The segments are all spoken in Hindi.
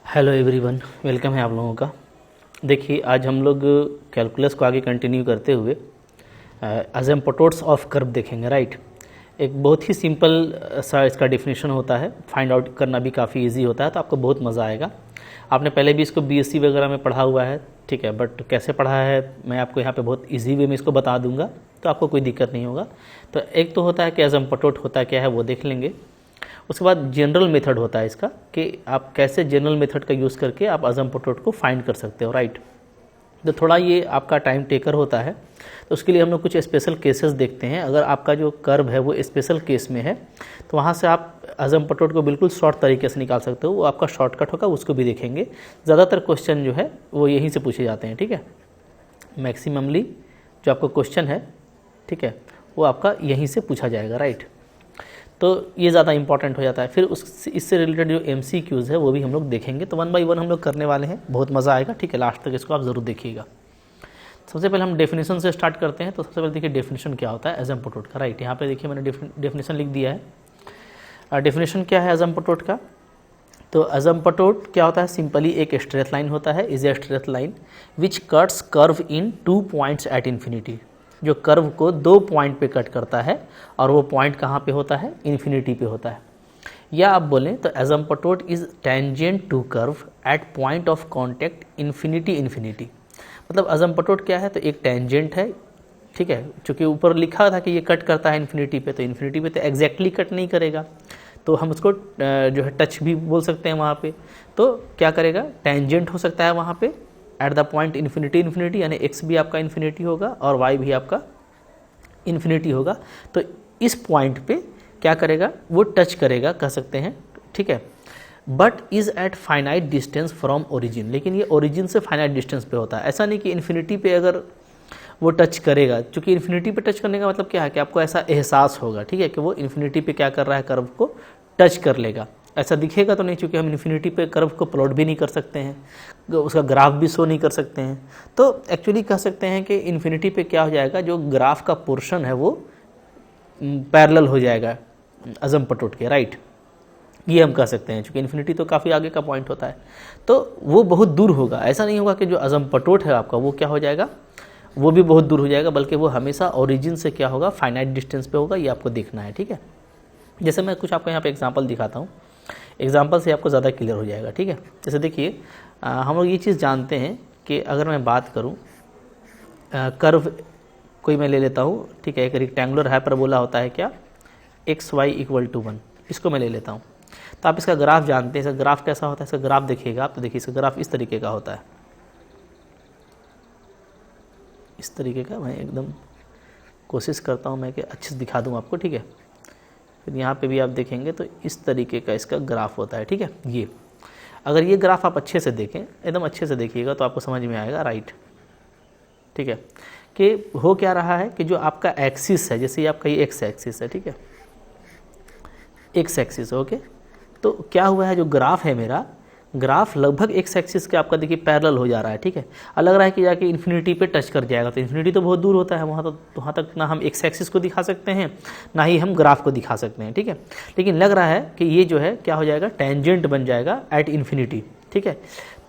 हेलो एवरीवन, वेलकम है आप लोगों का। देखिए, आज हम लोग कैलकुलस को आगे कंटिन्यू करते हुए असिम्पटोट्स ऑफ कर्व देखेंगे। राइट, एक बहुत ही सिंपल सा इसका डेफिनेशन होता है, फाइंड आउट करना भी काफ़ी इजी होता है, तो आपको बहुत मज़ा आएगा। आपने पहले भी इसको बीएससी वगैरह में पढ़ा हुआ है, ठीक है, बट कैसे पढ़ा है मैं आपको यहाँ पे बहुत इजी वे में इसको बता दूंगा, तो आपको कोई दिक्कत नहीं होगा। तो एक तो होता है कि असिम्पटोट होता क्या है वो देख लेंगे। उसके बाद जनरल मेथड होता है इसका, कि आप कैसे जनरल मेथड का यूज़ करके आप असिम्पटोट को फाइंड कर सकते हो। राइट, तो थोड़ा ये आपका टाइम टेकर होता है, तो उसके लिए हम लोग कुछ स्पेशल केसेस देखते हैं। अगर आपका जो कर्व है वो स्पेशल केस में है, तो वहाँ से आप असिम्पटोट को बिल्कुल शॉर्ट तरीके से निकाल सकते हो। वो आपका शॉर्टकट होगा, उसको भी देखेंगे। ज़्यादातर क्वेश्चन जो है वो यहीं से पूछे जाते हैं, ठीक है। मैक्सिममली जो आपका क्वेश्चन है, ठीक है, वो आपका यहीं से पूछा जाएगा। राइट, तो ये ज़्यादा इंपॉर्टेंट हो जाता है। फिर इससे रिलेटेड जो MCQs है वो भी हम लोग देखेंगे। तो 1 बाय 1 हम लोग करने वाले हैं, बहुत मज़ा आएगा, ठीक है। लास्ट तक इसको आप ज़रूर देखिएगा। सबसे पहले हम डेफिनेशन से स्टार्ट करते हैं। तो सबसे पहले देखिए डेफिनेशन क्या होता है असिम्पटोट का। राइट, यहाँ पे देखिए मैंने डेफिनेशन लिख दिया है। डेफिनेशन क्या है असिम्पटोट का? तो असिम्पटोट क्या होता है? सिंपली एक स्ट्रेट लाइन होता है, is a straight line which cuts curve in 2 points at infinity, जो कर्व को 2 पॉइंट पे कट करता है, और वो पॉइंट कहाँ पे होता है? इन्फिनिटी पे होता है। या आप बोलें तो asymptote is tangent to curve at point of contact infinity infinity. मतलब असिम्पटोट क्या है? तो एक टेंजेंट है, ठीक है। चूँकि ऊपर लिखा था कि ये कट करता है इन्फिनिटी पे, तो इन्फिनिटी पे तो एग्जैक्टली कट नहीं करेगा, तो हम उसको जो है टच भी बोल सकते हैं वहाँ पे। तो क्या करेगा? टेंजेंट हो सकता है वहाँ पे at the point infinity infinity, यानी एक्स भी आपका इन्फिनिटी होगा और वाई भी आपका इन्फिनिटी होगा। तो इस पॉइंट पे क्या करेगा? वो टच करेगा, कह सकते हैं, ठीक है। But is at finite distance from origin, लेकिन ये ओरिजिन से फाइनाइट डिस्टेंस पे होता है। ऐसा नहीं कि इन्फिनिटी पे अगर वो टच करेगा, क्योंकि इन्फिनिटी पे टच करने का मतलब क्या है कि आपको ऐसा एहसास होगा, ठीक है, कि वो इन्फिनिटी पे क्या कर रहा है? कर्व को टच कर लेगा। ऐसा दिखेगा तो नहीं, चूँकि हम इन्फिनिटी पे कर्व को प्लॉट भी नहीं कर सकते हैं, उसका ग्राफ भी शो नहीं कर सकते हैं। तो एक्चुअली कह सकते हैं कि इन्फिनिटी पे क्या हो जाएगा? जो ग्राफ का पोर्शन है वो पैरेलल हो जाएगा असिम्पटोट के। राइट, ये हम कह सकते हैं, चूँकि इन्फिनिटी तो काफ़ी आगे का पॉइंट होता है, तो वो बहुत दूर होगा। ऐसा नहीं होगा कि जो असिम्पटोट है आपका वो क्या हो जाएगा? वो भी बहुत दूर हो जाएगा, बल्कि वो हमेशा ओरिजिन से क्या होगा? फाइनाइट डिस्टेंस पे होगा। ये आपको देखना है, ठीक है। जैसे मैं कुछ आपको यहाँ पे एग्जांपल दिखाता हूँ, एग्जांपल से आपको ज़्यादा क्लियर हो जाएगा, ठीक है। जैसे देखिए, हम लोग ये चीज़ जानते हैं कि अगर मैं बात करूँ कर्व कोई मैं ले लेता हूँ, ठीक है, एक रेक्टेंगुलर हाइपरबोला होता है क्या? XY = 1, इसको मैं ले लेता हूँ। तो आप इसका ग्राफ जानते हैं, इसका ग्राफ कैसा होता है? इसका ग्राफ देखिएगा आप, तो देखिए इसका ग्राफ इस तरीके का होता है, इस तरीके का। मैं एकदम कोशिश करता हूँ मैं कि अच्छे से दिखा दूँ आपको, ठीक है। फिर यहाँ पे भी आप देखेंगे तो इस तरीके का इसका ग्राफ होता है, ठीक है। ये अगर ये ग्राफ आप अच्छे से देखें, एकदम अच्छे से देखिएगा, तो आपको समझ में आएगा। राइट, ठीक है, कि हो क्या रहा है कि जो आपका एक्सिस है, जैसे ये आपका ये एक्स एक्सिस है, ठीक है, एक्स एक्सिस, ओके। तो क्या हुआ है? जो ग्राफ है मेरा, ग्राफ लगभग एक्स एक्सिस के आपका देखिए पैरेलल हो जा रहा है, ठीक है। और लग रहा है कि जाके इन्फिनिटी पे टच कर जाएगा, तो इन्फिनिटी तो बहुत दूर होता है, वहाँ तक ना हम एक्स एक्सिस को दिखा सकते हैं, ना ही हम ग्राफ को दिखा सकते हैं, ठीक है। लेकिन लग रहा है कि ये जो है क्या हो जाएगा? टेंजेंट बन जाएगा एट इन्फिनिटी, ठीक है।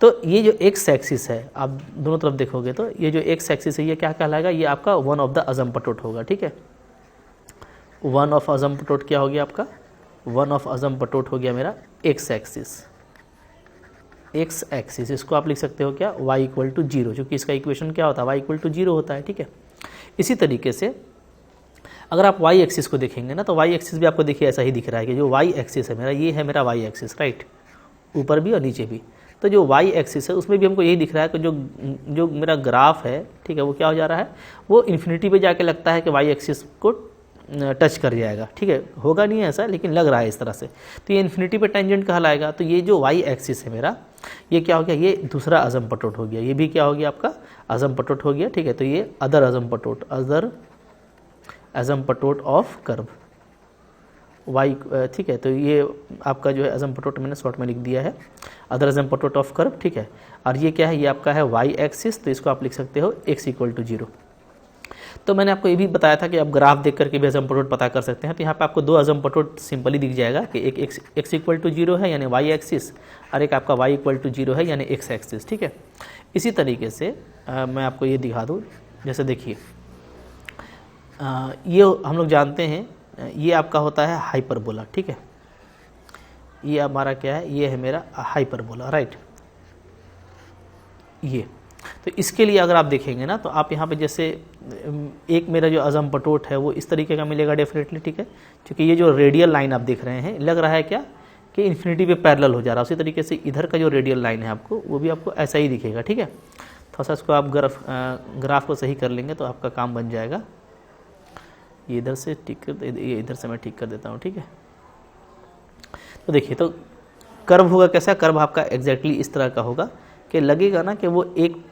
तो ये जो एक्स एक्सिस है, आप दोनों तरफ देखोगे तो ये जो एक्स एक्सिस है ये क्या कहलाएगा? ये आपका वन ऑफ द असिम्पटोट होगा, ठीक है। वन ऑफ असिम्पटोट क्या हो गया आपका? वन ऑफ असिम्पटोट हो गया मेरा एक्स एक्सिस। एक्स एक्सिस इसको आप लिख सकते हो क्या? y = 0, क्योंकि इसका इक्वेशन क्या होता है? y = 0 होता है, ठीक है। इसी तरीके से अगर आप y एक्सिस को देखेंगे ना, तो y एक्सिस भी आपको देखिए ऐसा ही दिख रहा है कि जो y एक्सिस है मेरा, ये है मेरा y एक्सिस। राइट, ऊपर भी और नीचे भी। तो जो y एक्सिस है उसमें भी हमको यही दिख रहा है कि जो मेरा ग्राफ है, ठीक है, वो क्या हो जा रहा है? वो इन्फिनिटी पे जाके लगता है कि y एक्सिस को टच कर जाएगा, ठीक है। होगा नहीं ऐसा, लेकिन लग रहा है इस तरह से। तो ये इन्फिनिटी पे टेंजेंट कहलाएगा। तो ये जो y एक्सिस है मेरा, ये क्या हो गया? ये दूसरा असिम्पटोट हो गया। ये भी क्या हो गया? आपका असिम्पटोट हो गया, ठीक है। तो ये अदर असिम्पटोट ऑफ कर्व y, ठीक है। तो ये आपका जो है असिम्पटोट मैंने शॉर्ट में लिख दिया है, अदर असिम्पटोट ऑफ कर्व, ठीक है। और ये क्या है? ये आपका है y एक्सिस, तो इसको आप लिख सकते हो x = 0। तो मैंने आपको ये भी बताया था कि आप ग्राफ देख करके भी अजम्पटोट पता कर सकते हैं। तो यहाँ पे आपको दो अजम्पटोट सिंपली दिख जाएगा कि एक एक्स इक्वल टू 0 है यानी वाई एक्सिस, और एक आपका वाई इक्वल टू 0 है यानी एक्स एक्सिस। ठीक है, इसी तरीके से मैं आपको ये दिखा दूँ। जैसे देखिए ये हम लोग जानते हैं ये आपका होता है हाइपरबोला। ठीक है, ये हमारा क्या है, ये है मेरा हाइपरबोला, राइट। ये तो इसके लिए अगर आप देखेंगे ना तो आप यहाँ पे जैसे एक मेरा जो अजम्पटोट है वो इस तरीके का मिलेगा डेफिनेटली। ठीक है, क्योंकि ये जो रेडियल लाइन आप देख रहे हैं लग रहा है क्या कि इन्फिनिटी पे पैरेलल हो जा रहा है। उसी तरीके से इधर का जो रेडियल लाइन है आपको वो भी आपको ऐसा ही दिखेगा। ठीक है, थोड़ा सा इसको आप ग्राफ को सही कर लेंगे तो आपका काम बन जाएगा। ये इधर से ठीक कर, ये इधर से मैं ठीक कर देता हूँ। ठीक है, तो देखिए तो कर्व होगा कैसा, कर्व आपका एग्जैक्टली इस तरह का होगा कि लगेगा ना कि वो एक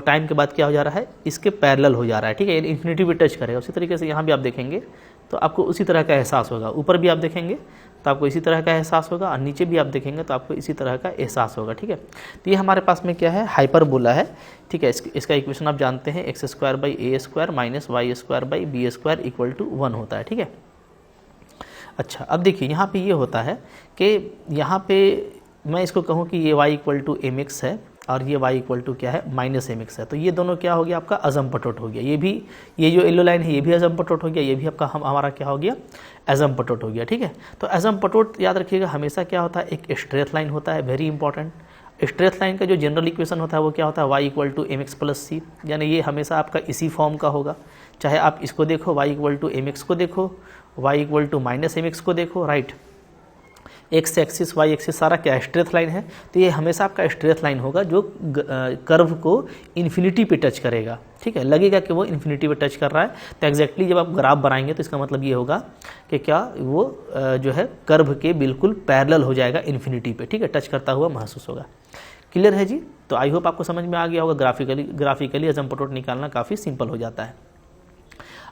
टाइम के बाद क्या हो जा रहा है, इसके पैरेलल हो जा रहा है। ठीक है, इन्फिनिटी पे टच करेगा। उसी तरीके से यहाँ भी आप देखेंगे तो आपको उसी तरह का एहसास होगा। ऊपर भी आप देखेंगे तो आपको इसी तरह का एहसास होगा, और नीचे भी आप देखेंगे तो आपको इसी तरह का एहसास होगा। ठीक है, तो ये हमारे पास में क्या है, हाइपरबोला है। ठीक है, इसका इक्वेशन आप जानते हैं, x square by a square minus y square by b square equal to 1 होता है। ठीक है, अच्छा अब देखिए यहाँ पे ये होता है कि यहाँ पे मैं इसको कहूँ कि ये y equal to m x है और ये y इक्वल टू क्या है, माइनस एम एक्स है। तो ये दोनों क्या हो गया, आपका अजम्पटोट हो गया। ये भी, ये जो येलो लाइन है ये भी अजम्पटोट हो गया, ये भी आपका हमारा क्या हो गया, अजम्पटोट हो गया। ठीक है, तो अजम्पटोट याद रखिएगा हमेशा क्या होता है, एक स्ट्रेट लाइन होता है, वेरी इंपॉर्टेंट। स्ट्रेट लाइन का जो जनरल इक्वेशन होता है वो क्या होता है, y equal to m x plus c, यानी ये हमेशा आपका इसी फॉर्म का होगा। चाहे आप इसको देखो y equal to m x को देखो, y equal to minus m x को देखो, right. X axis y axis सारा क्या स्ट्रेट लाइन है, तो ये हमेशा आपका स्ट्रेट लाइन होगा जो कर्व को इन्फिनिटी पे टच करेगा। ठीक है, लगेगा कि वो इन्फिनिटी पे टच कर रहा है। तो एग्जैक्टली जब आप ग्राफ बनाएंगे तो इसका मतलब ये होगा कि क्या वो जो है कर्व के बिल्कुल पैरेलल हो जाएगा इन्फिनिटी पे। ठीक है, टच करता हुआ महसूस होगा। क्लियर है जी, तो आई होप आपको समझ में आ गया होगा। ग्राफिकली अजम्पटोट निकालना काफ़ी सिंपल हो जाता है।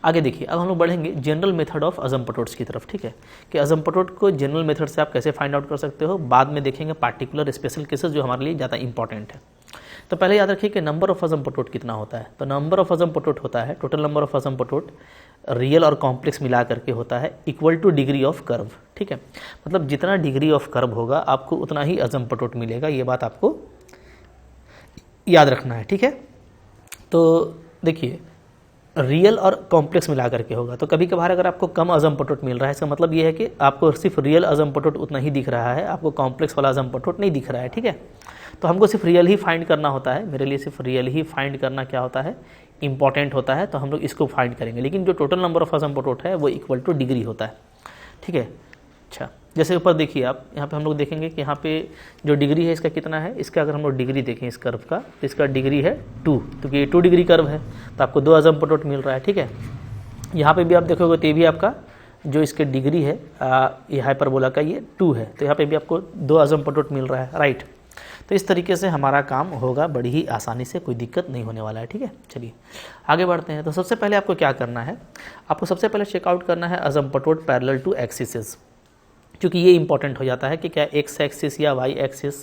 आगे देखिए, अब हम लोग बढ़ेंगे जनरल मेथड ऑफ अजम्पटोट्स की तरफ। ठीक है, कि अजम्पटोट को जनरल मेथड से आप कैसे फाइंड आउट कर सकते हो, बाद में देखेंगे पार्टिकुलर स्पेशल केसेस जो हमारे लिए ज़्यादा इंपॉर्टेंट है। तो पहले याद रखिए कि नंबर ऑफ अजम्पटोट कितना होता है। तो नंबर ऑफ अजम्पटोट होता है, टोटल नंबर ऑफ अजम्पटोट रियल और कॉम्प्लेक्स मिला करके होता है, equal two degree of curve. ठीक है, मतलब जितना डिग्री ऑफ कर्व होगा आपको उतना ही अजम्पटोट मिलेगा, ये बात आपको याद रखना है। ठीक है, तो देखिए रियल और कॉम्प्लेक्स मिला करके होगा। तो कभी कभार अगर आपको कम अजम्पटोट मिल रहा है, इसका मतलब ये है कि आपको सिर्फ रियल अजम्पटोट उतना ही दिख रहा है, आपको कॉम्प्लेक्स वाला अजम्पटोट नहीं दिख रहा है। ठीक है, तो हमको सिर्फ रियल ही फाइंड करना होता है। मेरे लिए सिर्फ रियल ही फाइंड करना क्या होता है, इंपॉर्टेंट होता है। तो हम लोग इसको फाइंड करेंगे, लेकिन जो टोटल नंबर ऑफ अजम्पटोट है वो इक्वल टू डिग्री होता है। ठीक है, अच्छा जैसे ऊपर देखिए आप, यहाँ पे हम लोग देखेंगे कि यहाँ पे जो डिग्री है इसका कितना है, इसका अगर हम लोग डिग्री देखें इस कर्व का तो इसका डिग्री है 2, क्योंकि ये 2 डिग्री कर्व है तो आपको 2 अजम्पटोट मिल रहा है। ठीक है, यहाँ पे भी आप देखोगे तो ये भी आपका जो इसके डिग्री है ये हाइपरबोला का ये 2 है, तो यहाँ पे भी आपको 2 अजम्पटोट मिल रहा है, राइट। तो इस तरीके से हमारा काम होगा बड़ी ही आसानी से, कोई दिक्कत नहीं होने वाला है। ठीक है, चलिए आगे बढ़ते हैं। तो सबसे पहले आपको क्या करना है, आपको सबसे पहले चेकआउट करना है अजम्पटोट पैरेलल टू एक्सिस, क्योंकि ये इंपॉर्टेंट हो जाता है कि क्या एक्स एक्सिस या वाई एक्सिस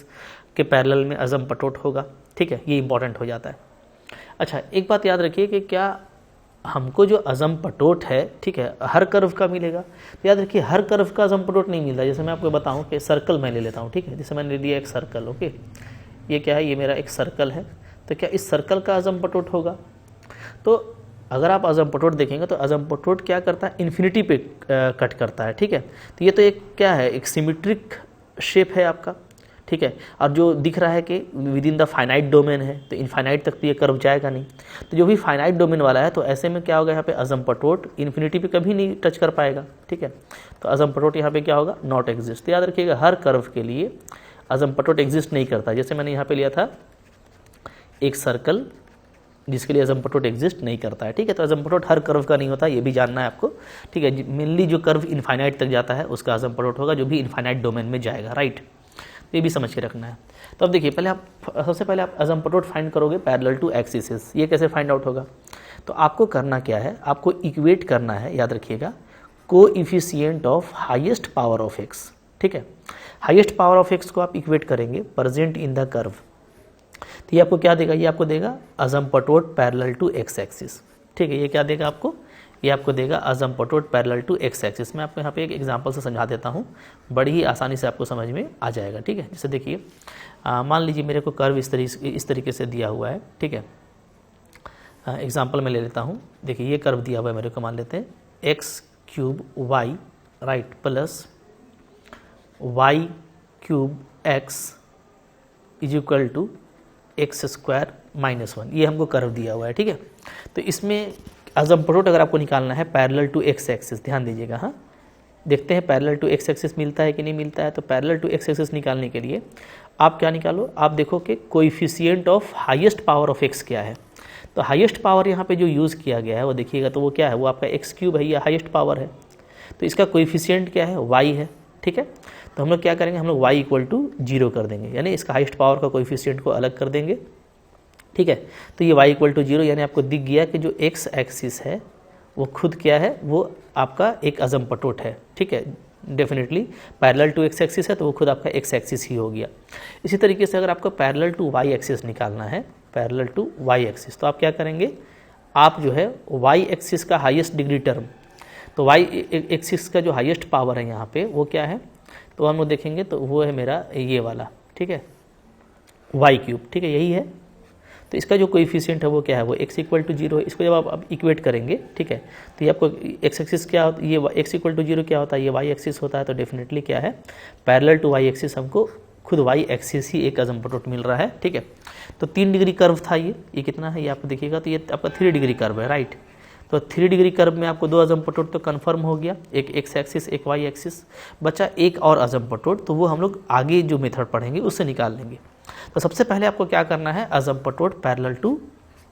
के पैरेलल में अजम्पटोट होगा। ठीक है, ये इंपॉर्टेंट हो जाता है। अच्छा एक बात याद रखिए कि क्या हमको जो अजम्पटोट है, ठीक है, हर कर्व का मिलेगा। तो याद रखिए हर कर्व का अजम्पटोट नहीं मिलता। जैसे मैं आपको बताऊं कि सर्कल मैं ले लेता हूं, ठीक है, जैसे मैंने लिया एक सर्कल, ओके, ये क्या है, ये मेरा एक सर्कल है। तो क्या इस सर्कल का अजम्पटोट होगा? तो अगर आप अजम्पटोट देखेंगे तो अजम्पटोट क्या करता है, इन्फिनिटी पे कट करता है। ठीक है, तो ये तो एक क्या है, एक सिमेट्रिक शेप है आपका। ठीक है, और जो दिख रहा है कि with in the finite domain है, तो इनफाइनाइट तक तो ये कर्व जाएगा नहीं। तो जो भी फाइनाइट डोमेन वाला है तो ऐसे में क्या होगा, यहाँ पे अजम्पटोट इन्फिनिटी पे कभी नहीं टच कर पाएगा। ठीक है, तो अजम्पटोट यहाँ पे क्या होगा, नॉट एग्जिस्ट। तो याद रखिएगा हर कर्व के लिए अजम्पटोट एग्जिस्ट नहीं करता। जैसे मैंने यहाँ पे लिया था एक सर्कल जिसके लिए अजम्पटोट एग्जिस्ट नहीं करता है। ठीक है, तो अजम्पटोट हर कर्व का नहीं होता, ये भी जानना है आपको। ठीक है, मेनली जो कर्व इनफाइनाइट तक जाता है उसका अजम्पटोट होगा, जो भी इनफाइनाइट डोमेन में जाएगा, राइट। तो ये भी समझ के रखना है। तो अब देखिए सबसे पहले आप अजम्पटोट फाइंड करोगे पैरेलल टू एक्सिस। ये कैसे फाइंड आउट होगा? तो आपको करना क्या है, आपको इक्वेट करना है, याद रखिएगा, coefficient of highest power of x. ठीक है, हाईएस्ट पावर ऑफ एक्स को आप इक्वेट करेंगे प्रेजेंट इन द कर्व। तो ये आपको क्या देगा, ये आपको देगा अजम्पटोट पैरेलल टू एक्स एक्सिस। ठीक है, ठीक है। ये क्या देगा आपको, ये आपको देगा असिम्प्टोट पैरेलल टू एक्स एक्सिस। मैं आपको यहाँ पे एक एग्जांपल से समझा देता हूँ, बड़ी ही आसानी से आपको समझ में आ जाएगा, ठीक है। जैसे देखिए मान लीजिए मेरे को कर्व इस तरीके से दिया हुआ है, ठीक है। एग्जांपल में ले लेता हूँ। देखिए ये कर्व दिया हुआ है मेरे को, मान लेते हैं x cube y right plus y cube x is equal to x square minus 1, ये हमको कर्व दिया हुआ है, ठीक है। तो इसमें असिम्प्टोट अगर आपको निकालना है पैरेलल टू एक्स एक्सिस, ध्यान दीजिएगा, हाँ देखते हैं पैरेलल टू एक्स एक्सिस मिलता है कि नहीं मिलता है। तो पैरेलल टू एक्स एक्सिस निकालने के लिए आप क्या निकालो, आप देखो कि coefficient of highest power of x क्या है। तो हाईएस्ट पावर यहाँ पे जो यूज़ किया गया है वो देखिएगा, तो वो क्या है, वो आपका एक्स क्यूब है, ये हाईएस्ट पावर है। तो इसका कोएफिशिएंट क्या है, वाई है, ठीक है। तो हम लोग क्या करेंगे, हम लोग y इक्वल टू 0 कर देंगे, यानी इसका हाईएस्ट पावर का कोएफिशिएंट को अलग कर देंगे, ठीक है। तो ये y इक्वल टू 0, यानी आपको दिख गया कि जो x एक्सिस है वो खुद क्या है, वो आपका एक असिम्प्टोट है, ठीक है। Definitely parallel to x axis है तो वो खुद आपका x एक्सिस ही हो गया। इसी तरीके से अगर आपको पैरेलल टू y एक्सिस निकालना है, पैरेलल टू y एक्सिस, तो आप क्या करेंगे, आप जो है y एक्सिस का हाईएस्ट डिग्री टर्म, तो y एक्सिस का जो हाईएस्ट पावर है यहाँ पे वो क्या है, तो हम लोग देखेंगे तो वो है मेरा ये वाला, ठीक है, वाई क्यूब, ठीक है, यही है। तो इसका जो कोएफिशिएंट है वो क्या है, वो x इक्वल टू 0 है। इसको जब आप इक्वेट करेंगे, ठीक है, तो ये आपको x एक्सिस क्या होता है, ये x इक्वल टू 0 क्या होता है, ये y एक्सिस होता है। तो डेफिनेटली क्या है, पैरेलल टू y एक्सिस हमको खुद y एक्सिस ही एक असिम्प्टोट मिल रहा है, ठीक है। तो 3 डिग्री कर्व था ये कितना है, ये आपको देखिएगा, तो ये आपका 3 डिग्री कर्व है, राइट। तो 3 डिग्री कर्व में आपको 2 असिम्प्टोट तो कंफर्म हो गया, एक एक्स एक्सिस एक वाई एक्सिस, बचा एक और असिम्प्टोट, तो वो हम लोग आगे जो मेथड पढ़ेंगे उससे निकाल लेंगे। तो सबसे पहले आपको क्या करना है, असिम्प्टोट पैरेलल टू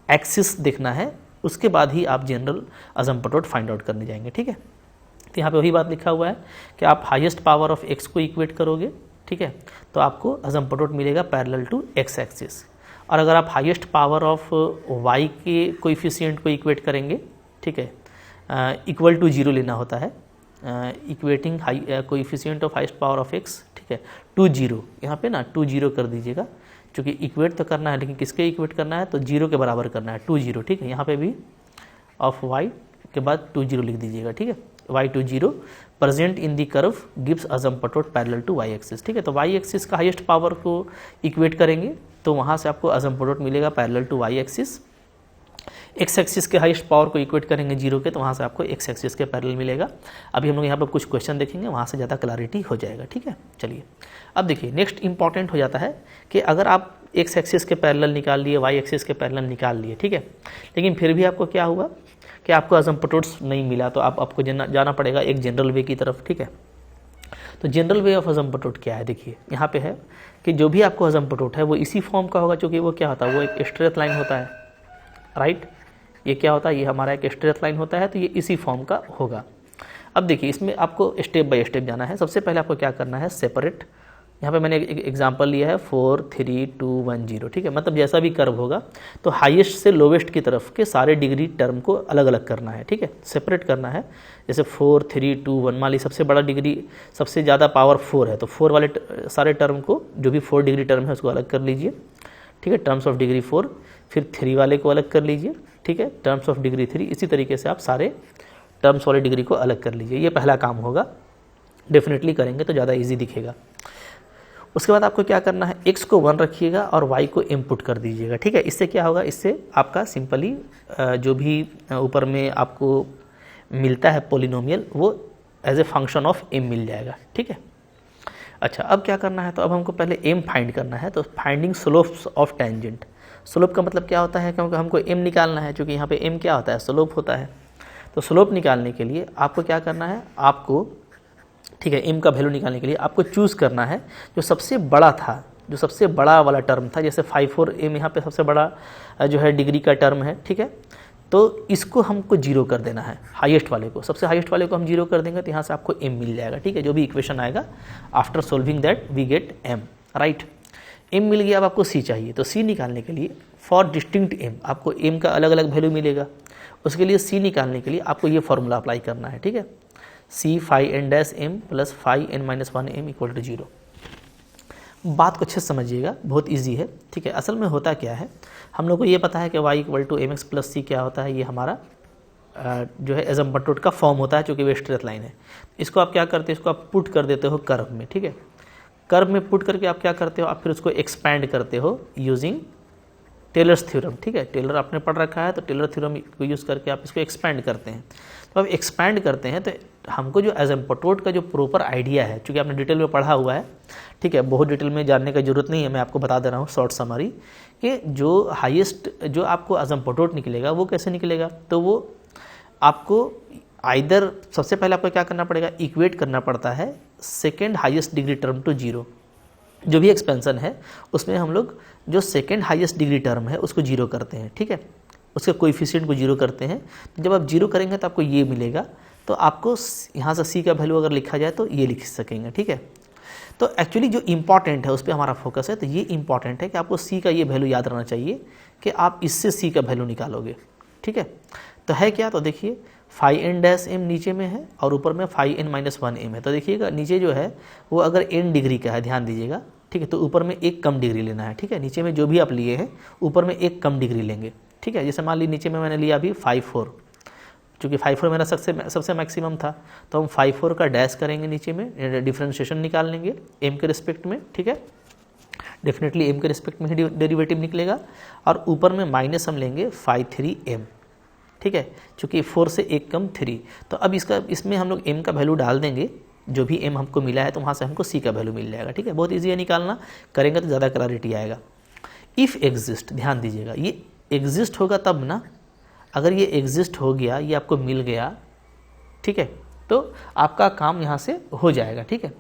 एक्सिस देखना है, उसके बाद ही आप जनरल असिम्प्टोट फाइंड आउट करने जाएंगे, ठीक है। तो यहाँ पे वही बात लिखा हुआ है कि आप हाईएस्ट पावर ऑफ एक्स को इक्वेट करोगे, ठीक है, तो आपको असिम्प्टोट मिलेगा पैरेलल टू एक्स एक्सिस। और अगर आप हाईएस्ट पावर ऑफ वाई के कोएफिशिएंट को इक्वेट करेंगे, ठीक है, इक्वल टू 0 लेना होता है, equating high coefficient of highest power of x, ठीक है, 2 0, यहाँ पे ना 2 0 कर दीजिएगा, क्योंकि इक्वेट तो करना है लेकिन किसके इक्वेट करना है, तो 0 के बराबर करना है, 2 0, ठीक है। यहाँ पे भी ऑफ y के बाद 2 0 लिख दीजिएगा, ठीक है, y 2 0 present in the curve gives asymptote parallel to y axis, ठीक है। तो y एक्सिस का हाईएस्ट पावर को इक्वेट करेंगे तो वहाँ से आपको असिम्प्टोट मिलेगा parallel to y axis. X axis के हाईएस्ट पावर को इक्वेट करेंगे 0 के, तो वहाँ से आपको एक्स एक्सिस के पैरेलल मिलेगा। अभी हम लोग यहाँ पर कुछ क्वेश्चन देखेंगे, वहाँ से ज़्यादा क्लैरिटी हो जाएगा, ठीक है। चलिए अब देखिए नेक्स्ट इंपॉर्टेंट हो जाता है कि अगर आप एक्स एक्सिस के पैरेलल निकाल लिए, वाई एक्सिस के पैरेलल निकाल लिए, ठीक है, लेकिन फिर भी आपको क्या हुआ कि आपको असिम्प्टोट्स नहीं मिला, तो आपको जाना पड़ेगा एक जनरल वे की तरफ, ठीक है। तो जनरल वे ऑफ असिम्प्टोट क्या है, देखिए यहाँ पे है कि जो भी आपको असिम्प्टोट है वो इसी फॉर्म का होगा, क्योंकि वो क्या होता है, वो एक स्ट्रेट लाइन होता है, राइट। ये क्या होता है, ये हमारा एक स्ट्रेट लाइन होता है, तो ये इसी फॉर्म का होगा। अब देखिए इसमें आपको स्टेप बाय स्टेप जाना है। सबसे पहले आपको क्या करना है, सेपरेट, यहाँ पे मैंने एक एग्जांपल लिया है 4 3 2 1 0, ठीक है, मतलब जैसा भी कर्व होगा तो हाईएस्ट से लोवेस्ट की तरफ के सारे डिग्री टर्म को अलग अलग करना है, ठीक है, सेपरेट करना है। जैसे 4 3 2 1, मान ली सबसे बड़ा डिग्री, सबसे ज़्यादा पावर 4 है, तो 4 वाले सारे टर्म को, जो भी 4 डिग्री टर्म है उसको अलग कर लीजिए, ठीक है, टर्म्स ऑफ डिग्री 4। फिर 3 वाले को अलग कर लीजिए, ठीक है, टर्म्स ऑफ डिग्री 3। इसी तरीके से आप सारे टर्म्स वाले डिग्री को अलग कर लीजिए। ये पहला काम होगा, डेफिनेटली करेंगे तो ज़्यादा इजी दिखेगा। उसके बाद आपको क्या करना है, x को 1 रखिएगा और y को इनपुट कर दीजिएगा, ठीक है। इससे क्या होगा, इससे आपका सिंपली जो भी ऊपर में आपको मिलता है पोलिनोमियल, वो as a function of m मिल जाएगा, ठीक है। अच्छा अब क्या करना है, तो अब हमको पहले m फाइंड करना है। तो finding slopes of tangent, slope का मतलब क्या होता है, क्योंकि हमको m निकालना है, क्योंकि यहाँ पे m क्या होता है, स्लोप होता है। तो स्लोप निकालने के लिए आपको क्या करना है, आपको, ठीक है, m का वैल्यू निकालने के लिए आपको चूज़ करना है जो सबसे बड़ा था, जो सबसे बड़ा वाला टर्म था। जैसे 5 4 m यहाँ पे सबसे बड़ा जो है डिग्री का टर्म है, ठीक है, तो इसको हमको 0 कर देना है, हाईएस्ट वाले को, सबसे हाईएस्ट वाले को हम 0 कर देंगे तो यहाँ से आपको m मिल जाएगा, ठीक है। जो भी इक्वेशन आएगा after solving that we get m, right. m मिल गया, अब आपको c चाहिए, तो c निकालने के लिए फॉर डिस्टिंक्ट m आपको m का अलग अलग वैल्यू मिलेगा। उसके लिए c निकालने के लिए आपको ये फॉर्मूला अप्लाई करना है, ठीक है, c phi n dash m plus phi n minus 1 m equal to 0। बात को अच्छे से समझिएगा, बहुत इजी है, ठीक है। असल में होता क्या है, हम लोग को ये पता है कि y equal to m x plus c क्या होता है, ये हमारा जो है एसिम्पटोट का फॉर्म होता है, चूँकि वे स्ट्रेट लाइन है। इसको आप क्या करते हो, इसको आप पुट कर देते हो कर्व में, ठीक है। कर्व में पुट करके आप क्या करते हो, आप फिर उसको एक्सपैंड करते हो यूजिंग टेलर्स थ्योरम, ठीक है। टेलर आपने पढ़ रखा है, तो टेलर थ्योरम को यूज़ करके आप इसको एक्सपैंड करते हैं। तो अब एक्सपैंड करते हैं तो हमको जो एसिम्पटोट का जो प्रॉपर आइडिया है, चूँकि आपने डिटेल में पढ़ा हुआ है, ठीक है, बहुत डिटेल में जानने की जरूरत नहीं है, मैं आपको बता दे रहा हूँ शॉर्ट समरी, कि जो हाईएस्ट जो आपको एसिम्पटोट निकलेगा वो कैसे निकलेगा, तो वो आपको आइदर सबसे पहले आपको क्या करना पड़ेगा, इक्वेट करना पड़ता है second highest degree term to zero. जो भी एक्सपेंशन है उसमें हम लोग जो सेकेंड हाईएस्ट डिग्री टर्म है उसको जीरो करते हैं, ठीक है, उसके कोएफिशिएंट को जीरो करते हैं। जब आप जीरो करेंगे तो आपको ये मिलेगा, तो आपको यहाँ से सी का वैल्यू अगर लिखा जाए तो ये लिख सकेंगे, ठीक है। तो एक्चुअली जो इम्पॉर्टेंट है उस पर हमारा फोकस है, तो ये इम्पॉर्टेंट है कि आपको सी का ये वैल्यू याद रहना चाहिए कि आप इससे सी का वैल्यू निकालोगे, ठीक है। तो है क्या, तो देखिए फाई एन डैश एम नीचे में है और ऊपर में phi n minus one m है। तो देखिएगा नीचे जो है वो अगर एन डिग्री का है, ध्यान दीजिएगा, ठीक है, तो ऊपर में एक कम डिग्री लेना है, ठीक है। नीचे में जो भी आप लिए हैं ऊपर में एक कम डिग्री लेंगे, ठीक है। जैसे मान ली नीचे में मैंने लिया अभी 5-4, चूँकि 5-4 मेरा सबसे मैक्सिमम था, तो हम 5-4 का डैश करेंगे, नीचे में डिफ्रेंशिएशन निकाल लेंगे एम के रिस्पेक्ट में, ठीक है। डेफिनेटली एम के रिस्पेक्ट में ही डेरिवेटिव निकलेगा, और ऊपर में माइनस हम लेंगे 5-3m, ठीक है, चूँकि 4 से एक कम 3। तो अब इसमें हम लोग m का वैल्यू डाल देंगे, जो भी m हमको मिला है तो वहाँ से हमको c का वैल्यू मिल जाएगा, ठीक है। बहुत ईजी है निकालना, करेंगे तो ज़्यादा क्लैरिटी आएगा। इफ़ एग्जिस्ट, ध्यान दीजिएगा, ये एग्जिस्ट होगा तब ना, अगर ये एग्जिस्ट हो गया, ये आपको मिल गया, ठीक है, तो आपका काम यहाँ से हो जाएगा, ठीक है।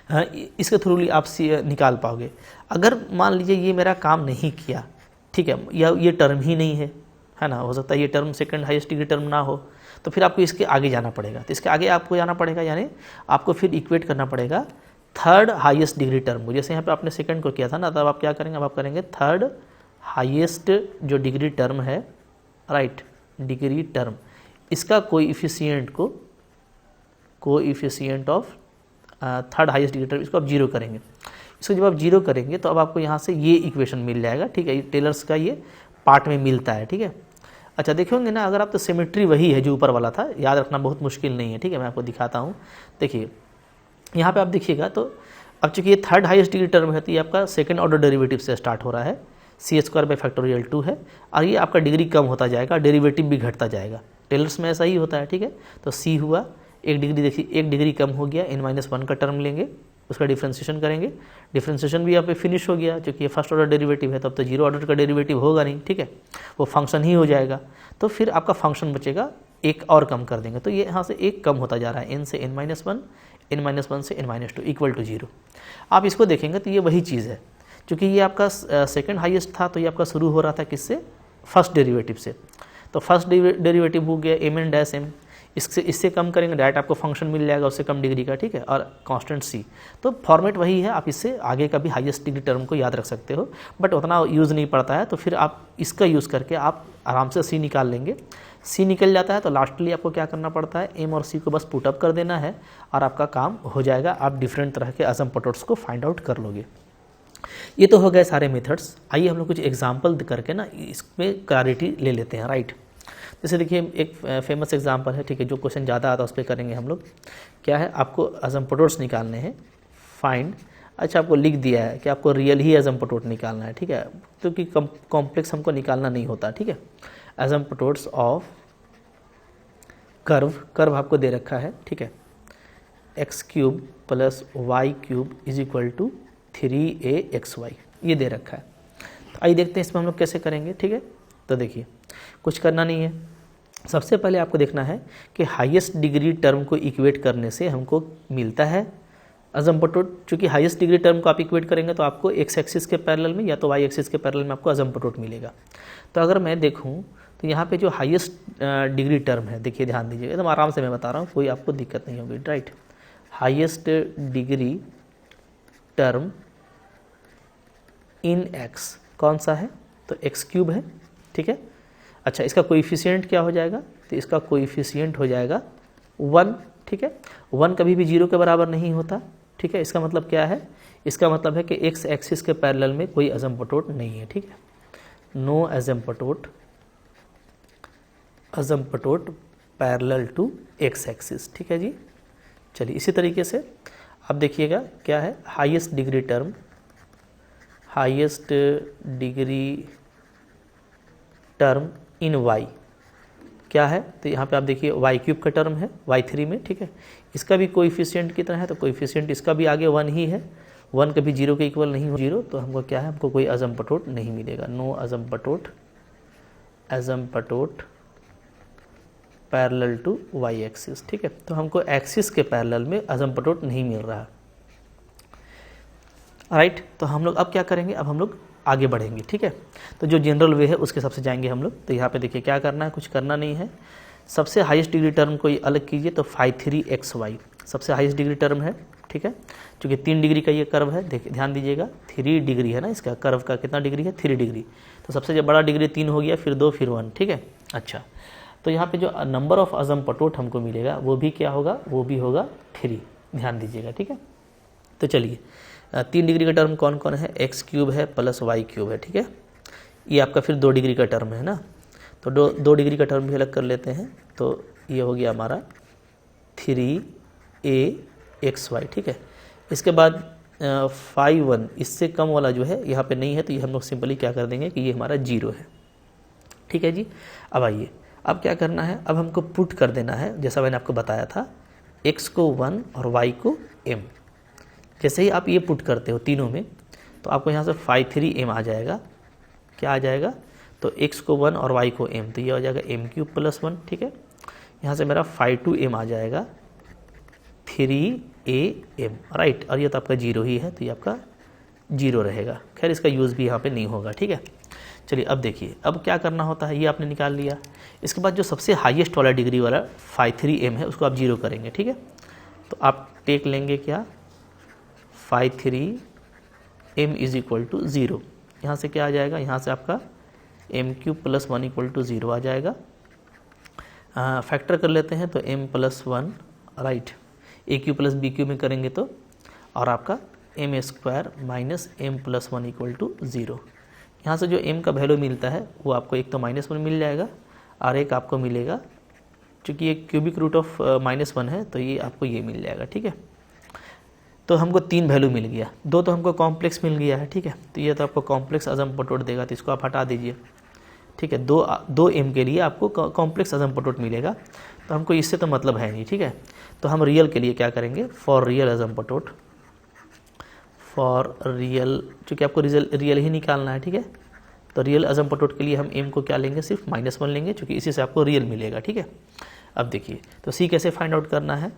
हाँ, इसके थ्रू आप निकाल पाओगे। अगर मान लीजिए ये मेरा काम नहीं किया, ठीक है, या ये टर्म ही नहीं है ना, हो सकता है ये term second highest degree term ना हो, तो फिर आपको इसके आगे जाना पड़ेगा। तो इसके आगे आपको जाना पड़ेगा, यानी आपको फिर इक्वेट करना पड़ेगा थर्ड हाईएस्ट डिग्री टर्म को। जैसे यहाँ पे आपने सेकंड को किया था ना, तब आप क्या करेंगे, अब आप करेंगे थर्ड हाईएस्ट जो डिग्री टर्म है, राइट, डिग्री टर्म, इसका coefficient of third highest degree term, इसको आप जीरो करेंगे। इसको जब आप जीरो करेंगे तो अब आपको यहाँ से ये इक्वेशन मिल जाएगा, ठीक है। टेलर्स का ये पार्ट में मिलता है, ठीक है। अच्छा देखेंगे ना, अगर आप तो सिमेट्री वही है जो ऊपर वाला था, याद रखना बहुत मुश्किल नहीं है, ठीक है। मैं आपको दिखाता हूँ, देखिए यहाँ पे आप देखिएगा, तो अब चूँकि ये थर्ड हाईएस्ट डिग्री टर्म है तो ये आपका सेकंड ऑर्डर डेरिवेटिव से स्टार्ट हो रहा है, c² है, और ये आपका डिग्री कम होता जाएगा, डेरिवेटिव भी घटता जाएगा। टेलर्स में ऐसा ही होता है, ठीक है। तो c हुआ एक डिग्री, देखिए एक डिग्री कम हो गया, n-1 का टर्म लेंगे, उसका डिफ्रेंशिएशन करेंगे, डिफ्रेंशिएशन भी यहाँ पे फिनिश हो गया, क्योंकि ये फर्स्ट ऑर्डर डेरिवेटिव है, तब तो जीरो ऑर्डर का डेरिवेटिव होगा नहीं, ठीक है, वो फंक्शन ही हो जाएगा। तो फिर आपका फंक्शन बचेगा, एक और कम कर देंगे, तो ये यहाँ से एक कम होता जा रहा है, n से n-1, n-1 से n-2 इक्वल टू 0। आप इसको देखेंगे तो ये वही चीज़ है, क्योंकि ये आपका सेकंड हाईएस्ट था, तो ये आपका शुरू हो रहा था किससे, फर्स्ट डेरिवेटिव से। तो फर्स्ट डेरिवेटिव हो गया mn-m, इससे कम करेंगे डायरेक्ट आपको फंक्शन मिल जाएगा उससे कम डिग्री का, ठीक है, और कांस्टेंट c। तो फॉर्मेट वही है, आप इससे आगे का भी हाईएस्ट डिग्री टर्म को याद रख सकते हो, बट उतना यूज़ नहीं पड़ता है। तो फिर आप इसका यूज़ करके आप आराम से c निकाल लेंगे। c निकल जाता है तो लास्टली आपको क्या करना पड़ता है, m और c को बस पुटअप कर देना है और आपका काम हो जाएगा। आप डिफरेंट तरह के एसिम्पटोट्स को फाइंड आउट कर लोगे। ये तो हो गए सारे मेथड्स। आइए हम लोग कुछ एग्जाम्पल करके ना इसमें क्लैरिटी ले लेते हैं, राइट। जैसे देखिए एक फेमस एग्जांपल है, ठीक है, जो क्वेश्चन ज़्यादा आता है उस पर करेंगे हम लोग। क्या है, आपको एसिम्पटोट्स निकालने हैं, फाइंड, अच्छा आपको लिख दिया है कि आपको रियल ही एसिम्पटोट निकालना है, ठीक है, क्योंकि कॉम्प्लेक्स हमको निकालना नहीं होता, ठीक है। एसिम्पटोट्स ऑफ कर्व आपको दे रखा है, ठीक है, x³ + y³ = 3axy, ये दे रखा है। तो आइए देखते हैं इसमें हम लोग कैसे करेंगे, ठीक है। तो देखिए कुछ करना नहीं है, सबसे पहले आपको देखना है कि हाईएस्ट डिग्री टर्म को इक्वेट करने से हमको मिलता है एसिम्पटोट। चूँकि हाईएस्ट डिग्री टर्म को आप इक्वेट करेंगे तो आपको एक्स एक्सिस के पैरेलल में या तो वाई एक्सिस के पैरेलल में आपको एसिम्पटोट मिलेगा। तो अगर मैं देखूँ तो यहाँ पे जो हाईएस्ट डिग्री टर्म है, देखिए ध्यान दीजिए, एकदम आराम से मैं बता रहा हूँ, कोई आपको दिक्कत नहीं होगी, राइट। हाईएस्ट डिग्री टर्म इन x कौन सा है, तो x³ है, ठीक है। अच्छा इसका कोएफिशिएंट क्या हो जाएगा, तो इसका कोएफिशिएंट हो जाएगा 1, ठीक है। 1 कभी भी 0 के बराबर नहीं होता, ठीक है। इसका मतलब क्या है, इसका मतलब है कि एक्स एक्सिस के पैरेलल में कोई असिम्प्टोट नहीं है, ठीक है, no asymptote parallel to x axis, ठीक है जी। चलिए इसी तरीके से अब देखिएगा क्या है, highest degree term in y क्या है, तो यहाँ पे आप देखिए वाई क्यूब का टर्म है y3 में, ठीक है, इसका भी कोएफिशिएंट कितना है, तो कोएफिशिएंट इसका भी आगे 1 ही है, 1 कभी 0 के इक्वल नहीं हो, 0, तो हमको क्या है, हमको कोई असिम्प्टोट नहीं मिलेगा, no asymptote parallel to y axis, ठीक है, तो हमको एक्सिस के पैरेलल में असिम्प्टोट नहीं मिल रहा, राइट। तो हम लोग अब क्या करेंगे, अब हम लोग आगे बढ़ेंगे, ठीक है, तो जो जनरल वे है उसके हिसाब से जाएंगे हम लोग। तो यहाँ पे देखिए क्या करना है, कुछ करना नहीं है, सबसे हाईएस्ट डिग्री टर्म को अलग कीजिए, तो φ3xy सबसे हाईएस्ट डिग्री टर्म है, ठीक है, क्योंकि 3 डिग्री का ये कर्व है, देखिए ध्यान दीजिएगा 3 डिग्री है ना, इसका कर्व का कितना डिग्री है, 3 डिग्री, तो सबसे जो बड़ा डिग्री 3 हो गया, फिर 2, फिर 1, ठीक है। अच्छा, तो यहाँ पे जो नंबर ऑफ असिम्प्टोट हमको मिलेगा वो भी क्या होगा, वो भी होगा 3, ध्यान दीजिएगा, ठीक है। तो चलिए 3 डिग्री का टर्म कौन कौन है, एक्स क्यूब है प्लस वाई क्यूब है, ठीक है, ये आपका फिर 2 डिग्री का टर्म है ना, तो 2 डिग्री का टर्म भी अलग कर लेते हैं, तो ये हो गया हमारा 3axy, ठीक है। इसके बाद 5 इससे कम वाला जो है यहाँ पे नहीं है, तो ये हम लोग सिंपली क्या कर देंगे कि ये हमारा 0 है, ठीक है जी। अब आइए, अब क्या करना है, अब हमको पुट कर देना है, जैसा मैंने आपको बताया था, x को 1 और y को m, जैसे ही आप ये पुट करते हो तीनों में, तो आपको यहाँ से φ3m आ जाएगा, क्या आ जाएगा, तो x को 1 और y को m, तो ये हो जाएगा m³ + 1, ठीक है। यहाँ से मेरा φ2m आ जाएगा 3am, राइट, और ये तो आपका 0 ही है, तो ये आपका 0 रहेगा, खैर इसका यूज़ भी यहाँ पे नहीं होगा, ठीक है। चलिए अब देखिए, अब क्या करना होता है, ये आपने निकाल लिया, इसके बाद जो सबसे हाईएस्ट वाला डिग्री वाला φ3m है उसको आप 0 करेंगे, ठीक है। तो आप टेक लेंगे क्या, φ3m = 0, यहाँ से क्या आ जाएगा, यहाँ से आपका m³ + 1 = 0 आ जाएगा, फैक्टर कर लेते हैं, तो m + 1, राइट, a³ + b³ में करेंगे तो, और आपका m² - m + 1 = 0, यहाँ से जो m का वैल्यू मिलता है वो आपको एक तो -1 मिल जाएगा, और एक आपको मिलेगा, चूँकि ये क्यूबिक रूट ऑफ -1 है, तो ये आपको ये मिल जाएगा, ठीक है। तो हमको 3 वैल्यू मिल गया, 2 तो हमको कॉम्प्लेक्स मिल गया है, ठीक है, तो ये तो आपको कॉम्प्लेक्स असिम्प्टोट देगा, तो इसको आप हटा दीजिए, ठीक है। 2 m के लिए आपको कॉम्प्लेक्स असिम्प्टोट मिलेगा, तो हमको इससे तो मतलब है नहीं, ठीक है। तो हम रियल के लिए क्या करेंगे, फॉर रियल असिम्प्टोट, चूँकि आपको रियल ही निकालना है, ठीक है, तो रियल असिम्प्टोट के लिए हम m को क्या लेंगे, सिर्फ -1 लेंगे, चूँकि इसी से आपको रियल मिलेगा, ठीक है। अब देखिए, तो c कैसे फाइंड आउट करना है,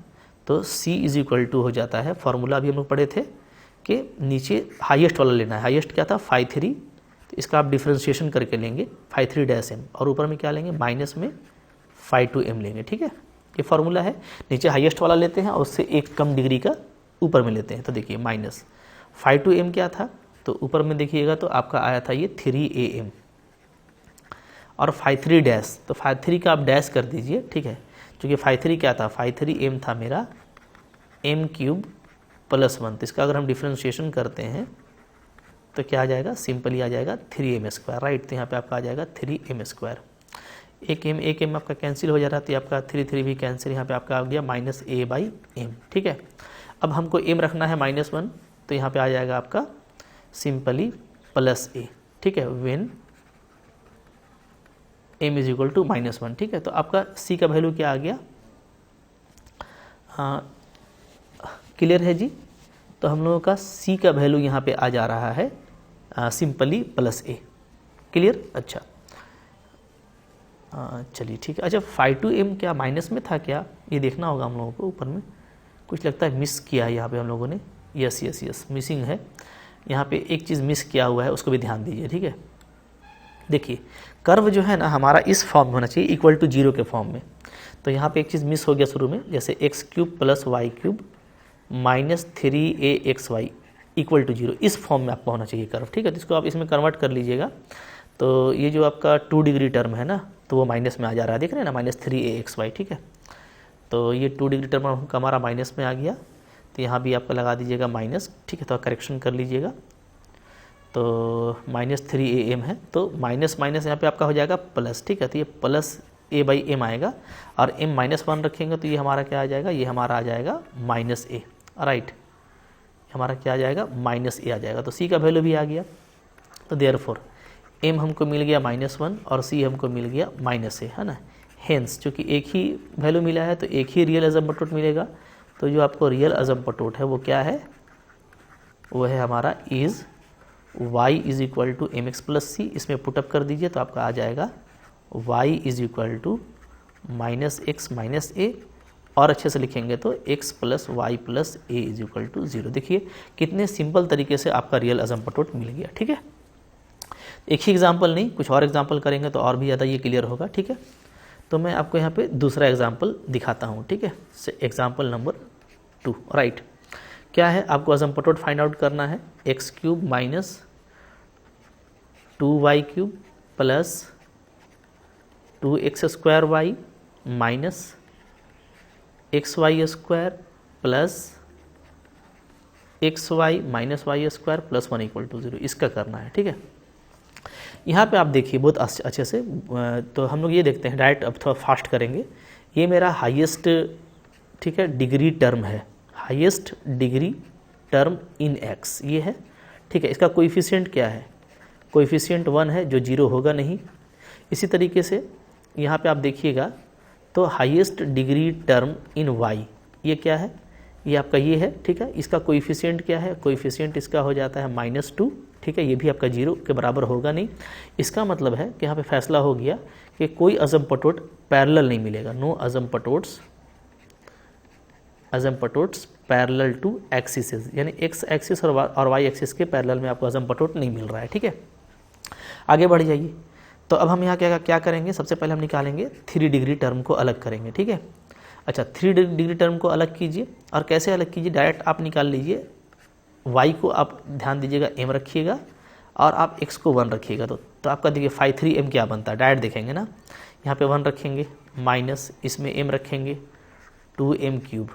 तो c = हो जाता है, फार्मूला अभी हम लोग पढ़े थे कि नीचे हाईएस्ट वाला लेना है, हाईएस्ट क्या था, φ3, तो इसका आप डिफ्रेंशिएशन करके लेंगे φ3'm, और ऊपर में क्या लेंगे, माइनस में φ2m लेंगे, ठीक है। ये फार्मूला है, नीचे हाईएस्ट वाला लेते हैं और उससे एक कम डिग्री का ऊपर में लेते हैं, तो देखिए माइनस φ2m क्या था, तो ऊपर में देखिएगा तो आपका आया था ये 3am, और φ3 तो φ3 का आप डैश कर दीजिए, ठीक है, क्योंकि φ3 क्या था, φ3m था मेरा m³ + 1, तो इसका अगर हम डिफ्रेंशिएशन करते हैं तो क्या आ जाएगा, सिंपली आ जाएगा 3m², राइट, तो यहाँ पे आपका आ जाएगा 3m², एक m आपका कैंसिल हो जा रहा है, तो आपका 3 भी कैंसिल, यहाँ पे आपका आ गया -a/m, ठीक है। अब हमको m रखना है -1, तो यहाँ पे आ जाएगा आपका सिंपली +a, ठीक है, व्हेन m = -1, ठीक है। तो आपका c का वैल्यू क्या आ गया, क्लियर है जी। तो हम लोगों का c का वैल्यू यहाँ पे आ जा रहा है सिंपली +a, क्लियर। अच्छा, चलिए ठीक है। अच्छा, φ2m क्या माइनस में था क्या, ये देखना होगा हम लोगों को, ऊपर में कुछ लगता है मिस किया है यहाँ पे हम लोगों ने, यस मिसिंग है, यहाँ पे एक चीज़ मिस किया हुआ है, उसको भी ध्यान दीजिए, ठीक है। देखिए कर्व जो है ना हमारा इस फॉर्म में होना चाहिए, = 0 के फॉर्म में, तो यहाँ पे एक चीज़ मिस हो गया शुरू में, जैसे x³ + y³ - 3axy = 0, इस फॉर्म में आपको होना चाहिए कर्व, ठीक है। तो इसको आप इसमें कन्वर्ट कर लीजिएगा, तो ये जो आपका 2 डिग्री टर्म है ना, तो वो माइनस में आ जा रहा है, देख रहे हैं ना, -3axy, ठीक है। तो ये 2 डिग्री टर्म हमारा माइनस में आ गया, तो यहाँ भी आपका लगा दीजिएगा माइनस, ठीक है, तो करेक्शन कर लीजिएगा। तो -3am है, तो माइनस माइनस यहाँ पे आपका हो जाएगा प्लस, ठीक है, तो ये प्लस a/m आएगा, और m -1 रखेंगे तो ये हमारा क्या आ जाएगा, ये हमारा आ जाएगा -a, राइट, हमारा क्या आ जाएगा, -a आ जाएगा। तो c का वैल्यू भी आ गया, तो देयरफॉर m हमको मिल गया -1 और c हमको मिल गया -a, है ना। हेंस चूँकि एक ही वैल्यू मिला है तो एक ही रियल एसिम्पटोट मिलेगा, तो जो आपको रियल एसिम्पटोट है वो क्या है, वो है हमारा is y is equal to mx plus c। इसमें पुटअप कर दीजिए तो आपका आ जाएगा y is equal to -x -a, और अच्छे से लिखेंगे तो x plus y plus a is equal to 0। देखिए कितने सिंपल तरीके से आपका रियल एसिम्पटोट मिल गया, ठीक है। एक ही एग्जाम्पल नहीं, कुछ और एग्जाम्पल करेंगे तो और भी ज़्यादा ये क्लियर होगा, ठीक है। तो मैं आपको यहाँ पे दूसरा एग्जाम्पल दिखाता हूँ, ठीक है। Example number 2, right. क्या है, आपको एसिम्पटोट फाइंड आउट करना है, x³ minus 2y³ plus 2x² minus xy² plus xy minus y² plus 1 equal to 0, इसका करना है, ठीक है। यहाँ पे आप देखिए बहुत अच्छे से, तो हम लोग ये देखते हैं, डायरेक्ट अब थोड़ा फास्ट करेंगे। ये मेरा हाईएस्ट, ठीक है, डिग्री टर्म है, हाईएस्ट डिग्री टर्म इन x ये है, ठीक है। इसका कोएफिशिएंट क्या है, कोएफिशिएंट 1 है, जो 0 होगा नहीं। इसी तरीके से यहाँ पे आप देखिएगा तो हाईएस्ट डिग्री टर्म इन y ये क्या है, ये आपका ये है, ठीक है। इसका कोएफिशिएंट क्या है, कोएफिशिएंट इसका हो जाता है -2, ठीक है। ये भी आपका 0 के बराबर होगा नहीं। इसका मतलब है कि यहाँ पे फैसला हो गया कि कोई एसिम्पटोट पैरेलल नहीं मिलेगा, नो एसिम्पटोट्स पैरेलल टू एक्सिस, यानी x एक्सिस और y एक्सिस के पैरेलल में आपको एसिम्पटोट नहीं मिल रहा है, ठीक है। आगे बढ़ जाइए। तो अब हम यहाँ क्या करेंगे, सबसे पहले हम निकालेंगे 3 डिग्री टर्म को अलग करेंगे, ठीक है। अच्छा, 3 डिग्री टर्म को अलग कीजिए, और कैसे अलग कीजिए, डायरेक्ट आप निकाल लीजिए, y को आप ध्यान दीजिएगा m रखिएगा, और आप x को 1 रखिएगा, तो आपका देखिए 5×3m क्या बनता है, डायरेक्ट देखेंगे ना। यहाँ पे 1 रखेंगे, माइनस इसमें m रखेंगे 2m³।